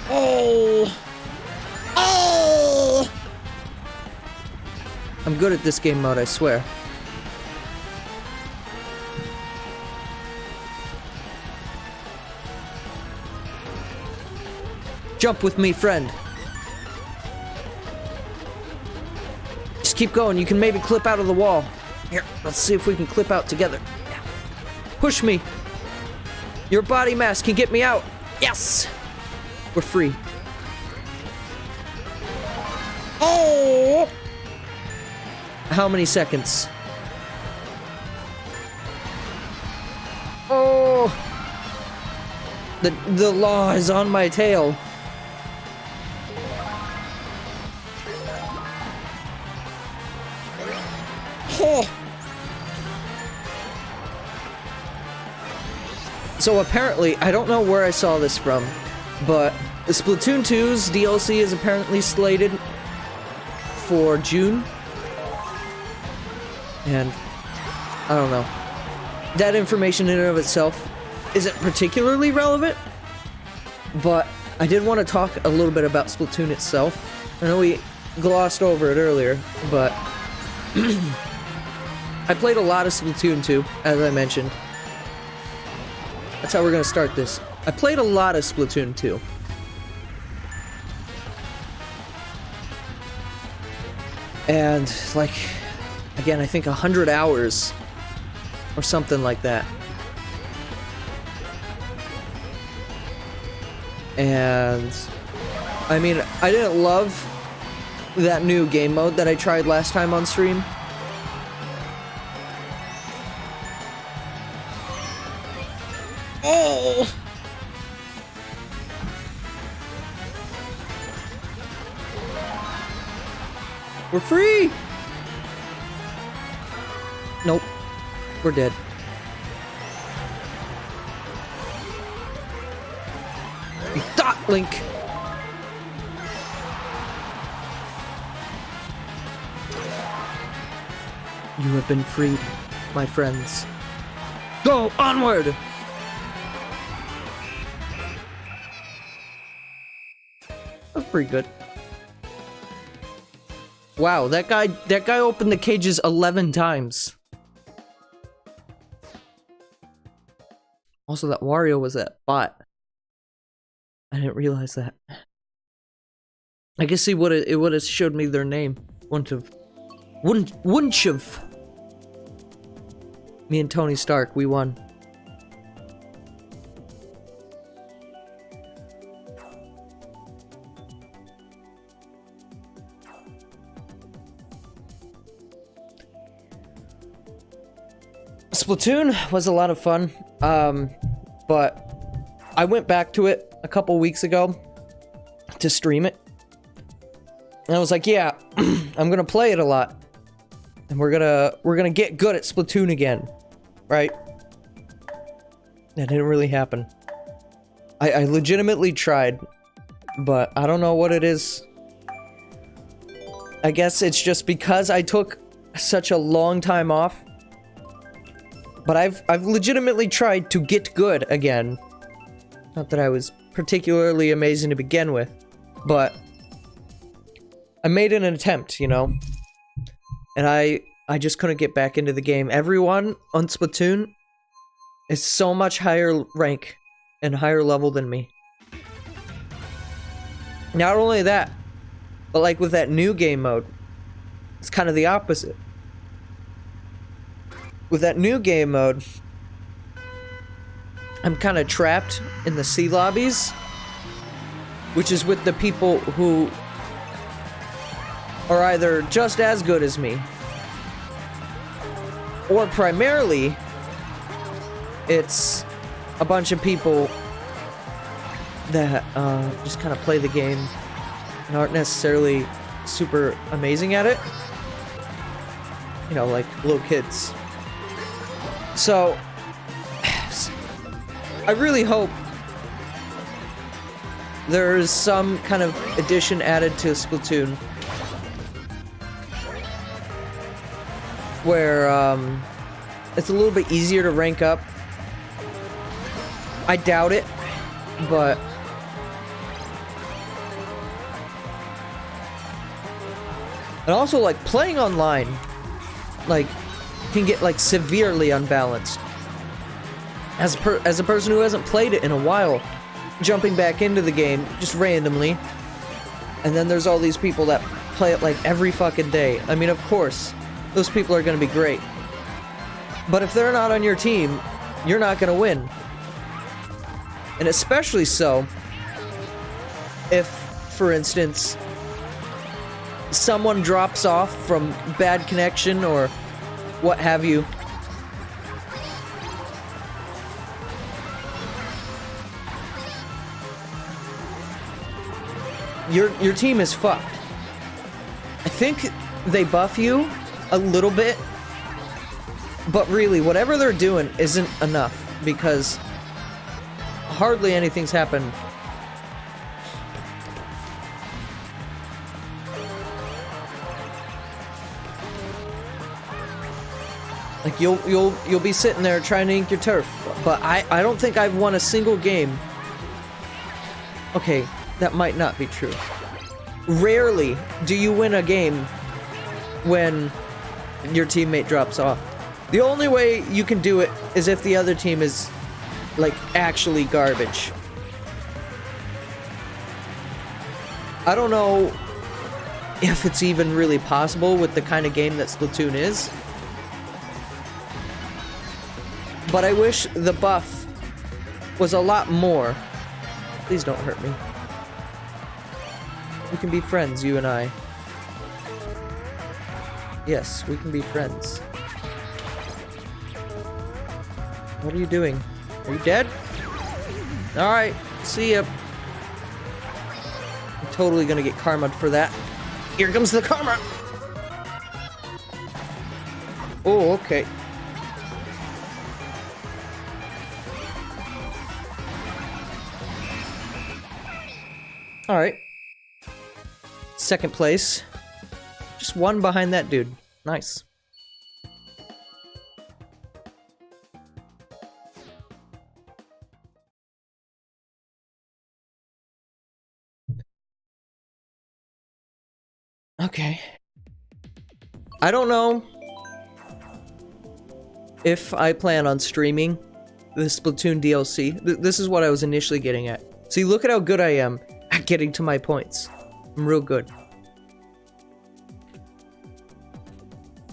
Oh! Oh! I'm good at this game mode, I swear. Jump with me, friend. Just keep going. You can maybe clip out of the wall. Here, let's see if we can clip out together. Yeah. Push me. Your body mass can get me out. Yes! We're free. Oh! How many seconds? Oh! The law is on my tail. Oh. So apparently, I don't know where I saw this from, but the Splatoon 2's DLC is apparently slated for June. And I don't know. That information in and of itself isn't particularly relevant, but I did want to talk a little bit about Splatoon itself. I know we glossed over it earlier, but I played a lot of Splatoon 2, as I mentioned. That's how we're gonna start this. I played a lot of Splatoon 2. And, like, again, I think 100 hours or something like that. And, I mean, I didn't love that new game mode that I tried last time on stream. Oh! We're free! Nope. We're dead. Dot Link! You have been freed, my friends. Go onward! That's pretty good. Wow, that guy opened the cages 11 times. Also, that Wario was that bot. I didn't realize that. I guess it would have showed me their name. Wouldn't have. Me and Tony Stark, we won. Splatoon was a lot of fun, but I went back to it a couple weeks ago to stream it, and I was like, yeah, I'm gonna play it a lot, and we're gonna get good at Splatoon again, right? That didn't really happen. I legitimately tried, but I don't know what it is. I guess it's just because I took such a long time off. But I've legitimately tried to get good again. Not that I was particularly amazing to begin with, but I made an attempt, you know? And I just couldn't get back into the game. Everyone on Splatoon is so much higher rank and higher level than me. Not only that, but like with that new game mode, it's kind of the opposite. With that new game mode, I'm kind of trapped in the sea lobbies, which is with the people who are either just as good as me, or primarily, it's a bunch of people that just kind of play the game and aren't necessarily super amazing at it. You know, like little kids. So, I really hope there's some kind of addition added to Splatoon where it's a little bit easier to rank up. I doubt it, but and also like playing online like can get like severely unbalanced. As a person who hasn't played it in a while, jumping back into the game just randomly, and then there's all these people that play it like every fucking day. I mean, of course, those people are gonna be great. But if they're not on your team, you're not gonna win. And especially so if, for instance, someone drops off from bad connection or what have you. Your team is fucked. I think they buff you a little bit, but really, whatever they're doing isn't enough, because hardly anything's happened. Like you'll be sitting there trying to ink your turf, but I don't think I've won a single game. Okay, that might not be true. Rarely do you win a game when your teammate drops off. The only way you can do it is if the other team is like actually garbage. I don't know if it's even really possible with the kind of game that Splatoon is, but I wish the buff was a lot more. Please don't hurt me. We can be friends, you and I. Yes, we can be friends. What are you doing? Are you dead? Alright, see ya. I'm totally gonna get karma'd for that. Here comes the karma! Oh, okay. Alright. Second place. Just one behind that dude. Nice. Okay. I don't know if I plan on streaming the Splatoon DLC. This is what I was initially getting at. See, look at how good I am at getting to my points. I'm real good.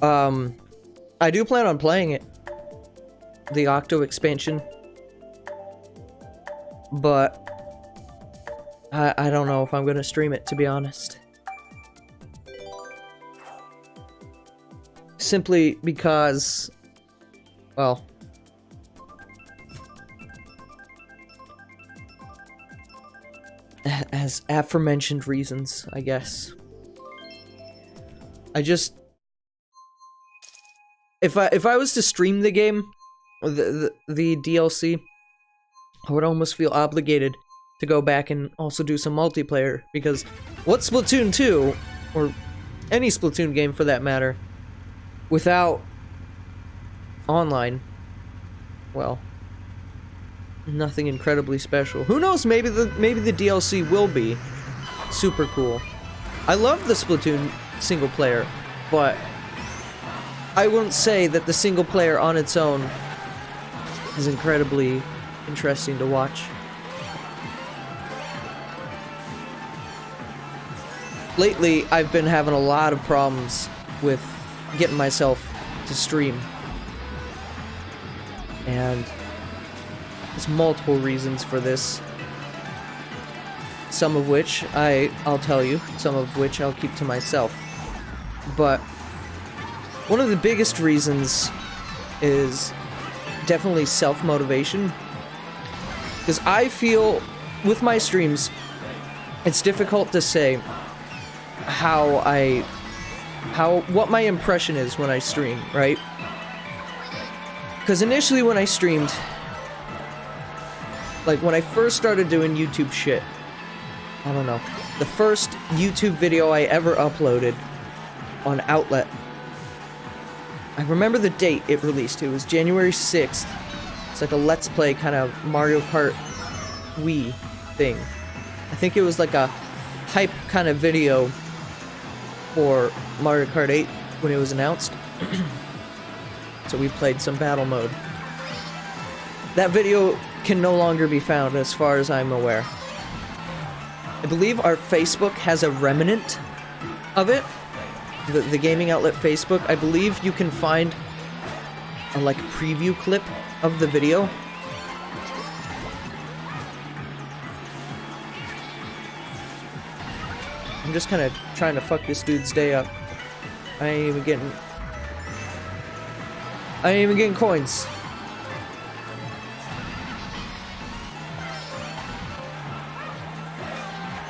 I do plan on playing it. The Octo expansion. But I don't know if I'm gonna stream it, to be honest. Simply because, well, as aforementioned reasons, I guess. I just, if I was to stream the game, the DLC, I would almost feel obligated to go back and also do some multiplayer, because what Splatoon 2, or any Splatoon game for that matter, without online, well, nothing incredibly special. Who knows, maybe the DLC will be super cool. I love the Splatoon single player, but I wouldn't say that the single player on its own is incredibly interesting to watch. Lately, I've been having a lot of problems with getting myself to stream. And there's multiple reasons for this. Some of which I'll tell you, some of which I'll keep to myself. But one of the biggest reasons is definitely self-motivation. Because I feel with my streams, it's difficult to say what my impression is when I stream, right? Because initially when I streamed, like when I first started doing YouTube shit, I don't know, the first YouTube video I ever uploaded on Outlet, I remember the date it released. It was January 6th. It's like a Let's Play kind of Mario Kart Wii thing. I think it was like a hype kind of video for Mario Kart 8 when it was announced. So we played some battle mode. That video can no longer be found as far as I'm aware. I believe our Facebook has a remnant of it. The gaming outlet Facebook. I believe you can find a like preview clip of the video. I'm just kind of trying to fuck this dude's day up. I ain't even getting coins.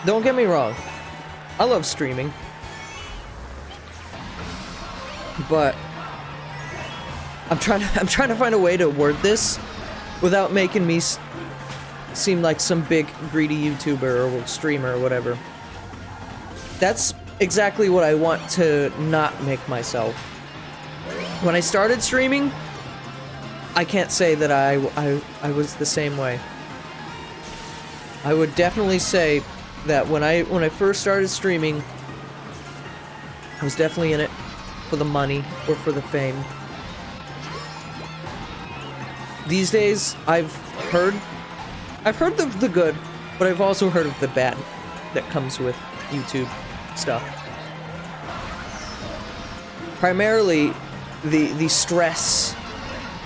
Don't get me wrong. I love streaming. But I'm trying to find a way to word this without making me seem like some big greedy YouTuber or streamer or whatever. That's exactly what I want to not make myself. When I started streaming, I can't say that I was the same way. I would definitely say that when I first started streaming, I was definitely in it for the money or for the fame. These days, I've heard of the good, but I've also heard of the bad that comes with YouTube stuff. Primarily, the stress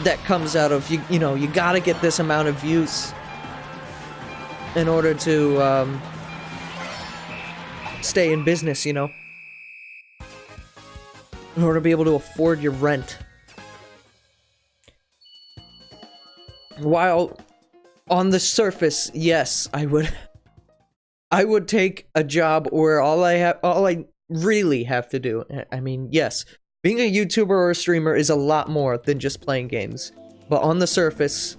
that comes out of you know, you gotta get this amount of views in order to stay in business, you know, in order to be able to afford your rent. While on the surface, yes, I would take a job where all I really have to do, I mean, yes, being a YouTuber or a streamer is a lot more than just playing games. But on the surface,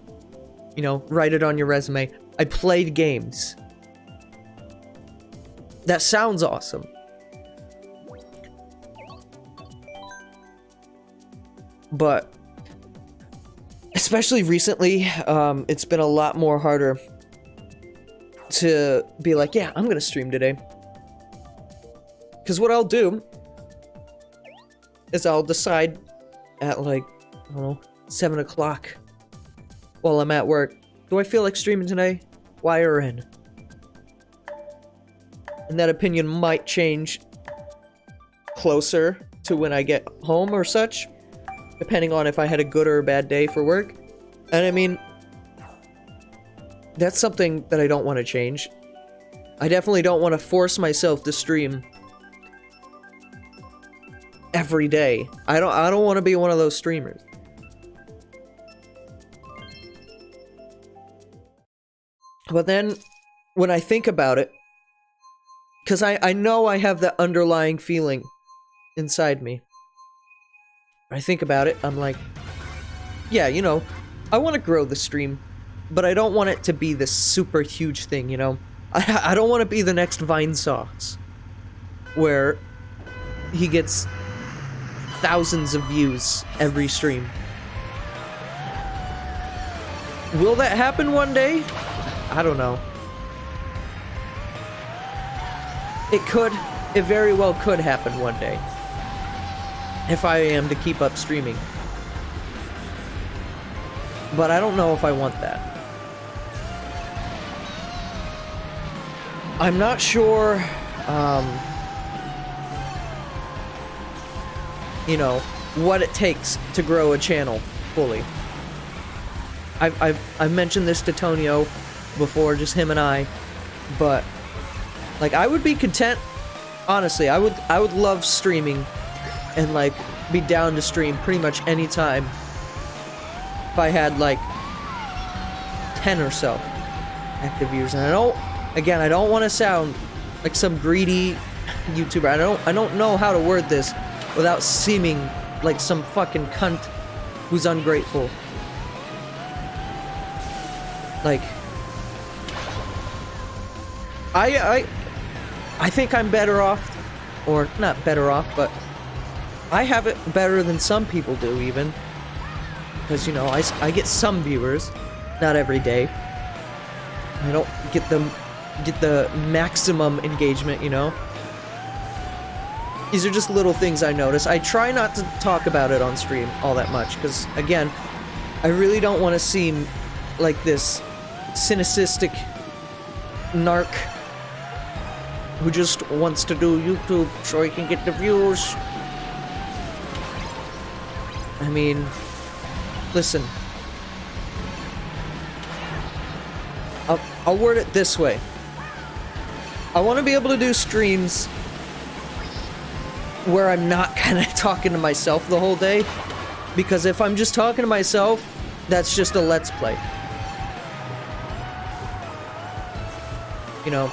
you know, write it on your resume, I played games. That sounds awesome. But especially recently, it's been a lot more harder to be like, yeah, I'm gonna stream today. Because what I'll do is I'll decide at like, I don't know, 7 o'clock while I'm at work, do I feel like streaming today? Y or N? And that opinion might change closer to when I get home or such, depending on if I had a good or a bad day for work. And I mean, that's something that I don't want to change. I definitely don't want to force myself to stream every day. I don't want to be one of those streamers. But then, when I think about it, because I know I have that underlying feeling inside me. When I think about it, I'm like, yeah, you know, I want to grow the stream, but I don't want it to be this super huge thing, you know? I don't want to be the next Vinesauce, where he gets thousands of views every stream. Will that happen one day? I don't know. It could. It very well could happen one day. If I am to keep up streaming. But I don't know if I want that. I'm not sure, you know, what it takes to grow a channel fully. I've mentioned this to Tonio before, just him and I, but like I would be content, honestly, I would love streaming and like be down to stream pretty much any time if I had like 10 or so active viewers. And I don't want to sound like some greedy YouTuber. I don't know how to word this without seeming like some fucking cunt who's ungrateful. Like, I think I'm better off, or not better off, but I have it better than some people do, even. Because, you know, I get some viewers, not every day. I don't get the maximum engagement, you know? These are just little things I notice. I try not to talk about it on stream all that much, because, again, I really don't want to seem like this cynicistic narc who just wants to do YouTube so he can get the views. I mean, listen. I'll word it this way. I want to be able to do streams where I'm not kind of talking to myself the whole day, because if I'm just talking to myself, that's just a let's play. You know,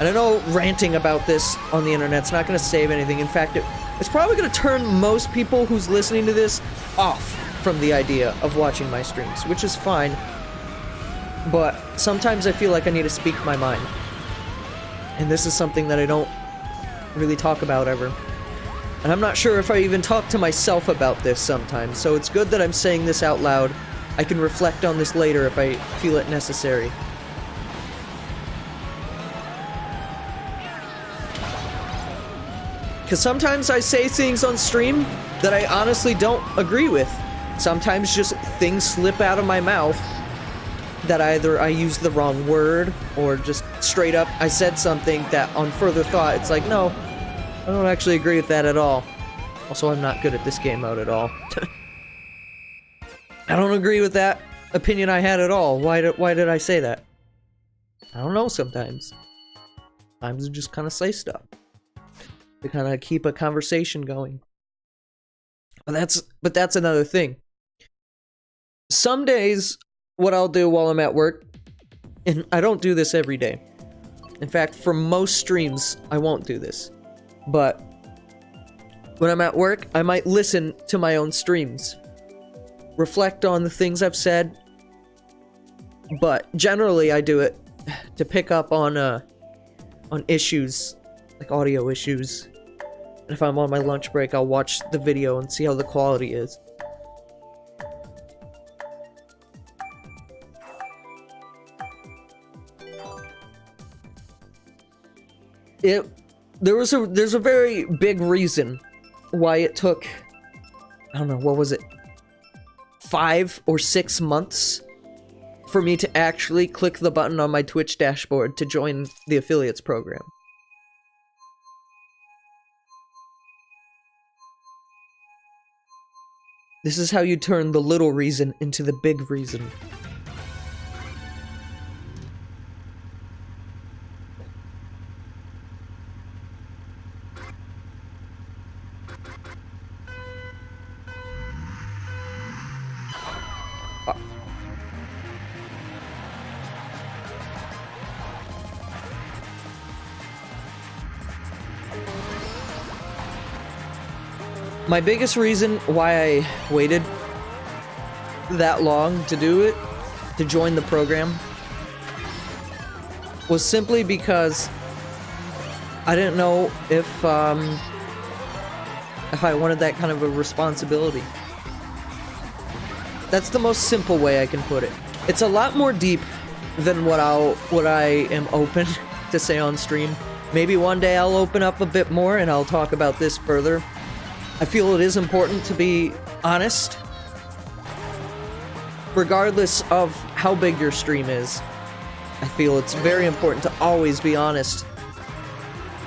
and I know ranting about this on the internet's not going to save anything. In fact, it's probably going to turn most people who's listening to this off from the idea of watching my streams, which is fine. But sometimes I feel like I need to speak my mind. And this is something that I don't really talk about ever. And I'm not sure if I even talk to myself about this sometimes, so it's good that I'm saying this out loud. I can reflect on this later if I feel it necessary. Because sometimes I say things on stream that I honestly don't agree with. Sometimes just things slip out of my mouth that either I used the wrong word, or just straight up I said something that on further thought, it's like, no, I don't actually agree with that at all. Also, I'm not good at this game mode at all. I don't agree with that opinion I had at all. Why did I say that? I don't know sometimes. Sometimes I just kind of say stuff to kind of keep a conversation going. But that's another thing. Some days, what I'll do while I'm at work, and I don't do this every day. In fact, for most streams, I won't do this. But when I'm at work, I might listen to my own streams, reflect on the things I've said, but generally I do it to pick up on issues, like audio issues. And if I'm on my lunch break, I'll watch the video and see how the quality is. There's a very big reason why it took, I don't know, what was it, 5 or 6 months for me to actually click the button on my Twitch dashboard to join the affiliates program. This is how you turn the little reason into the big reason. My biggest reason why I waited that long to do it, to join the program, was simply because I didn't know if I wanted that kind of a responsibility. That's the most simple way I can put it. It's a lot more deep than what I am open to say on stream. Maybe one day I'll open up a bit more and I'll talk about this further. I feel it is important to be honest, regardless of how big your stream is. I feel it's very important to always be honest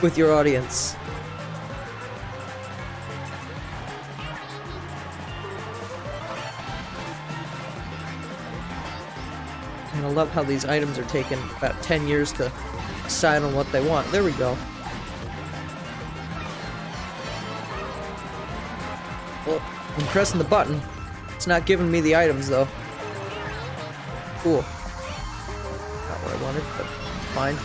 with your audience. And I love how these items are taking about 10 years to decide on what they want. There we go. Well, I'm pressing the button. It's not giving me the items, though. Cool. Not what I wanted, but fine.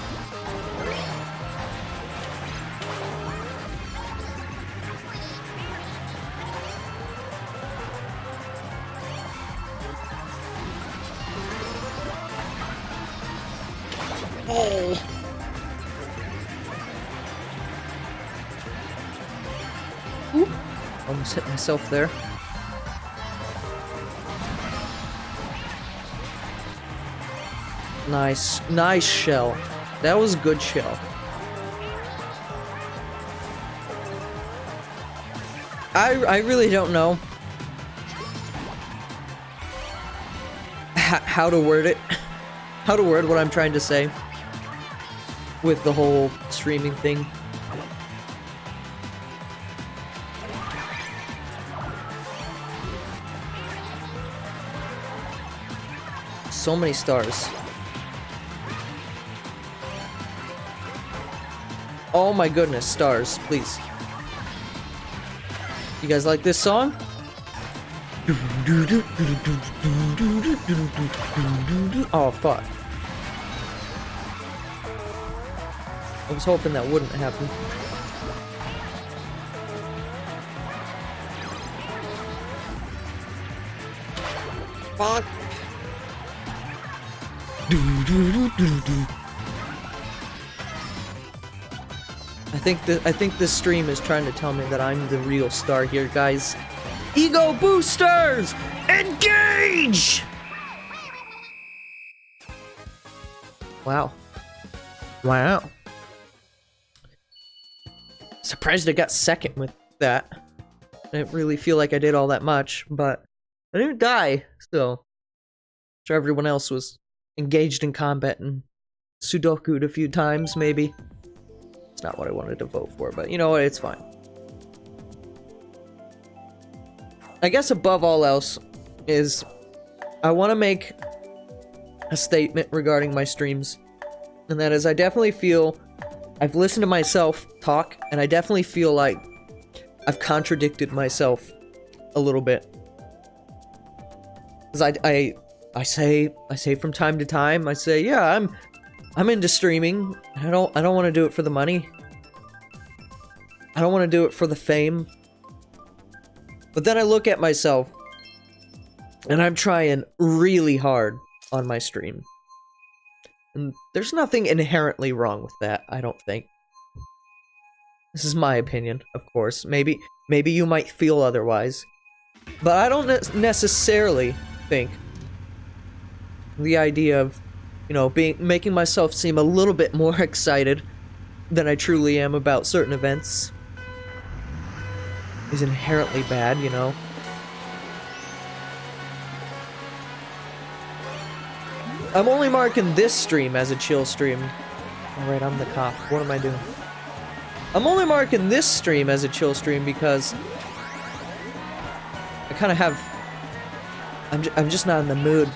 Oh. Ooh. Almost hit myself there. Nice. Nice shell. That was a good shell. I really don't know how to word it. How to word what I'm trying to say with the whole streaming thing. So many stars. Oh my goodness, stars, please. You guys like this song? Oh, fuck. I was hoping that wouldn't happen. Fuck. I think this stream is trying to tell me that I'm the real star here, guys. Ego boosters! Engage! Wow. Wow. Surprised I got second with that. I didn't really feel like I did all that much, but I didn't die, so. I'm sure everyone else was engaged in combat and Sudoku'd a few times, maybe. It's not what I wanted to vote for, but you know what, it's fine. I guess above all else is I want to make a statement regarding my streams, and that is I definitely feel I've listened to myself talk, and I definitely feel like I've contradicted myself a little bit. Because I say from time to time, I say, yeah, I'm into streaming. I don't want to do it for the money. I don't want to do it for the fame. But then I look at myself, and I'm trying really hard on my stream. And there's nothing inherently wrong with that, I don't think. This is my opinion, of course. Maybe you might feel otherwise. But I don't necessarily think the idea of, you know, making myself seem a little bit more excited than I truly am about certain events is inherently bad, you know? I'm only marking this stream as a chill stream. Alright, I'm the cop. What am I doing? I'm only marking this stream as a chill stream because I kind of have... I'm just not in the mood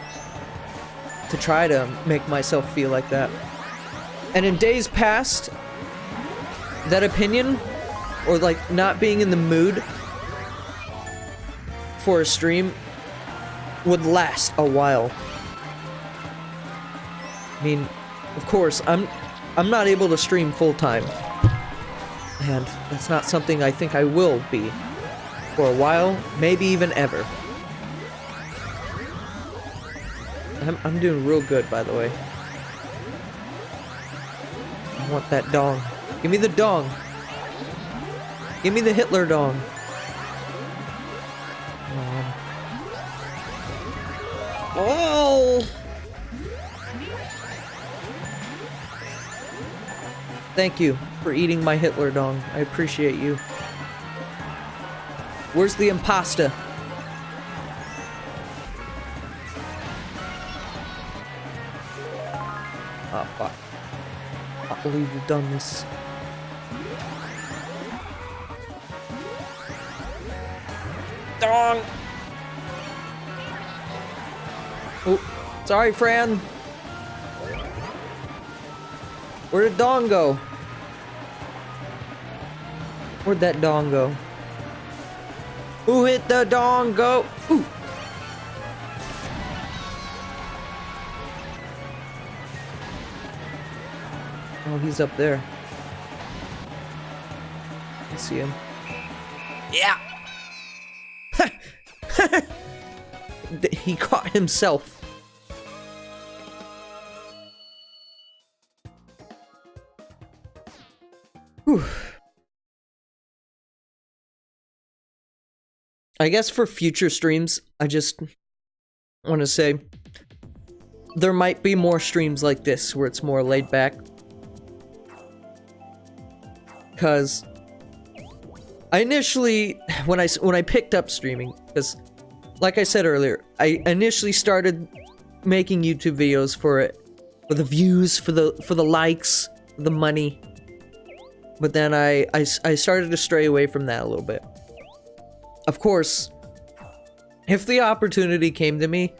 to try to make myself feel like that. And in days past, that opinion, or like not being in the mood for a stream, would last a while. I mean, of course, I'm not able to stream full-time. And that's not something I think I will be for a while, maybe even ever. I'm doing real good, by the way. I want that dong. Give me the dong. Give me the Hitler dong. Oh! Thank you for eating my Hitler dong. I appreciate you. Where's the impasta? Oh, fuck. I can't believe you've done this. Dong! Oh, sorry, Fran. Where did Dong go? Where'd that Dong go? Who hit the Dong go? Ooh. Oh, he's up there. I see him. Yeah! He caught himself. I guess for future streams, I just want to say there might be more streams like this where it's more laid back. Because I initially, when I picked up streaming, because like I said earlier, I initially started making YouTube videos for it, for the views, for the likes, for the money. But then I started to stray away from that a little bit. Of course, if the opportunity came to me,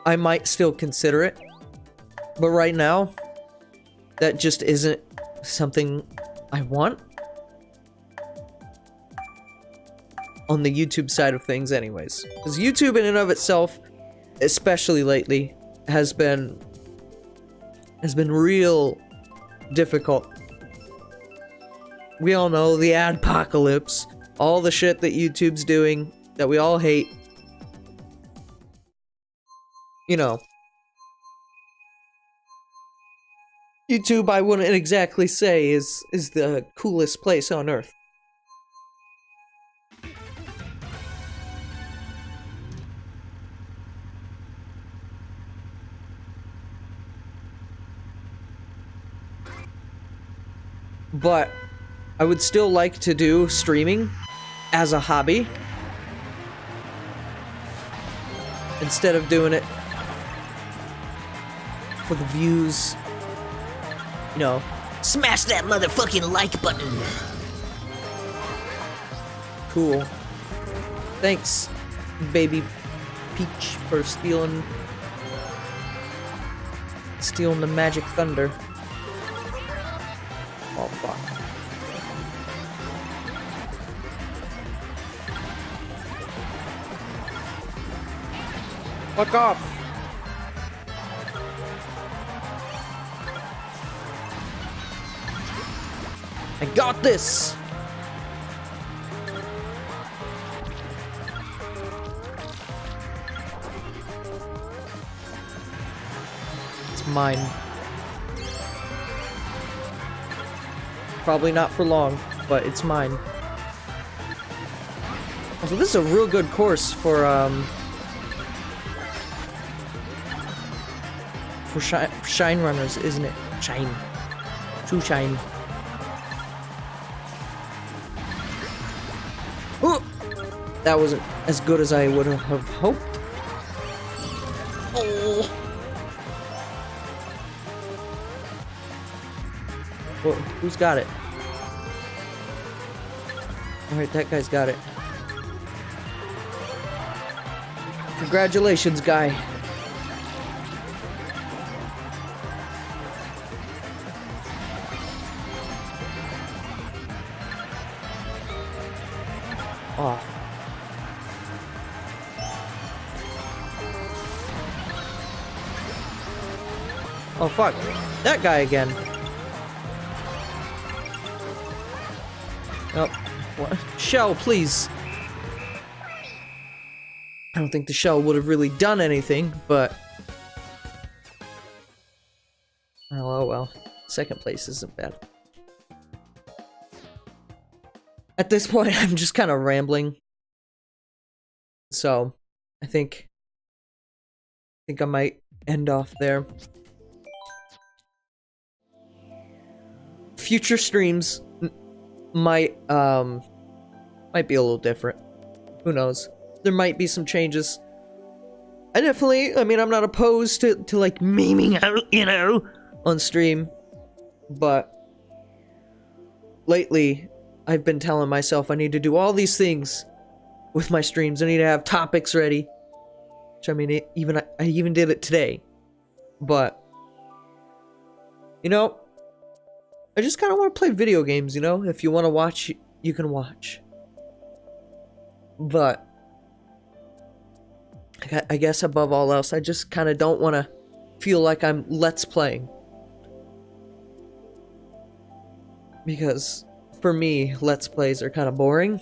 I might still consider it. But right now, that just isn't something I want. On the YouTube side of things anyways. Because YouTube in and of itself, especially lately, has been real difficult. We all know the adpocalypse, all the shit that YouTube's doing that we all hate. You know, YouTube, I wouldn't exactly say is the coolest place on earth. But I would still like to do streaming as a hobby instead of doing it for the views. You know, smash that motherfucking like button. Cool. Thanks, baby Peach, for stealing the magic thunder. Oh, fuck. Fuck off! I got this! It's mine. Probably not for long, but it's mine. So this is a real good course for shine runners, isn't it? Shine. True shine. Ooh! That wasn't as good as I would have hoped. Oh! Well, who's got it? Alright, that guy's got it. Congratulations, guy. Oh. Oh, fuck. That guy again. Oh, what? Shell, please. I don't think the shell would have really done anything, but... Oh well. Second place isn't bad. At this point, I'm just kind of rambling. So, I think I might end off there. Future streams might be a little different. Who knows? There might be some changes. I mean, I'm not opposed to like memeing out, you know, on stream. But lately, I've been telling myself I need to do all these things with my streams. I need to have topics ready. Which, I mean, I even did it today. But, you know, I just kind of want to play video games, you know? If you want to watch, you can watch. But I guess above all else, I just kind of don't want to feel like I'm let's playing. Because for me, let's plays are kind of boring.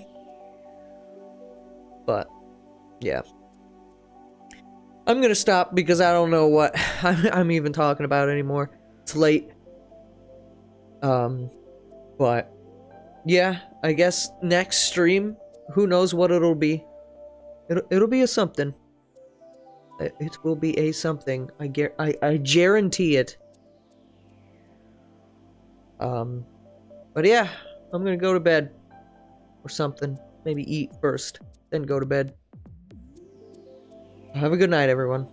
But yeah. I'm gonna stop because I don't know what I'm even talking about anymore. It's late. But yeah, I guess next stream, who knows what it'll be. It'll be a something. It will be a something. I guarantee it. But yeah, I'm gonna go to bed. Or something. Maybe eat first, then go to bed. Have a good night, everyone.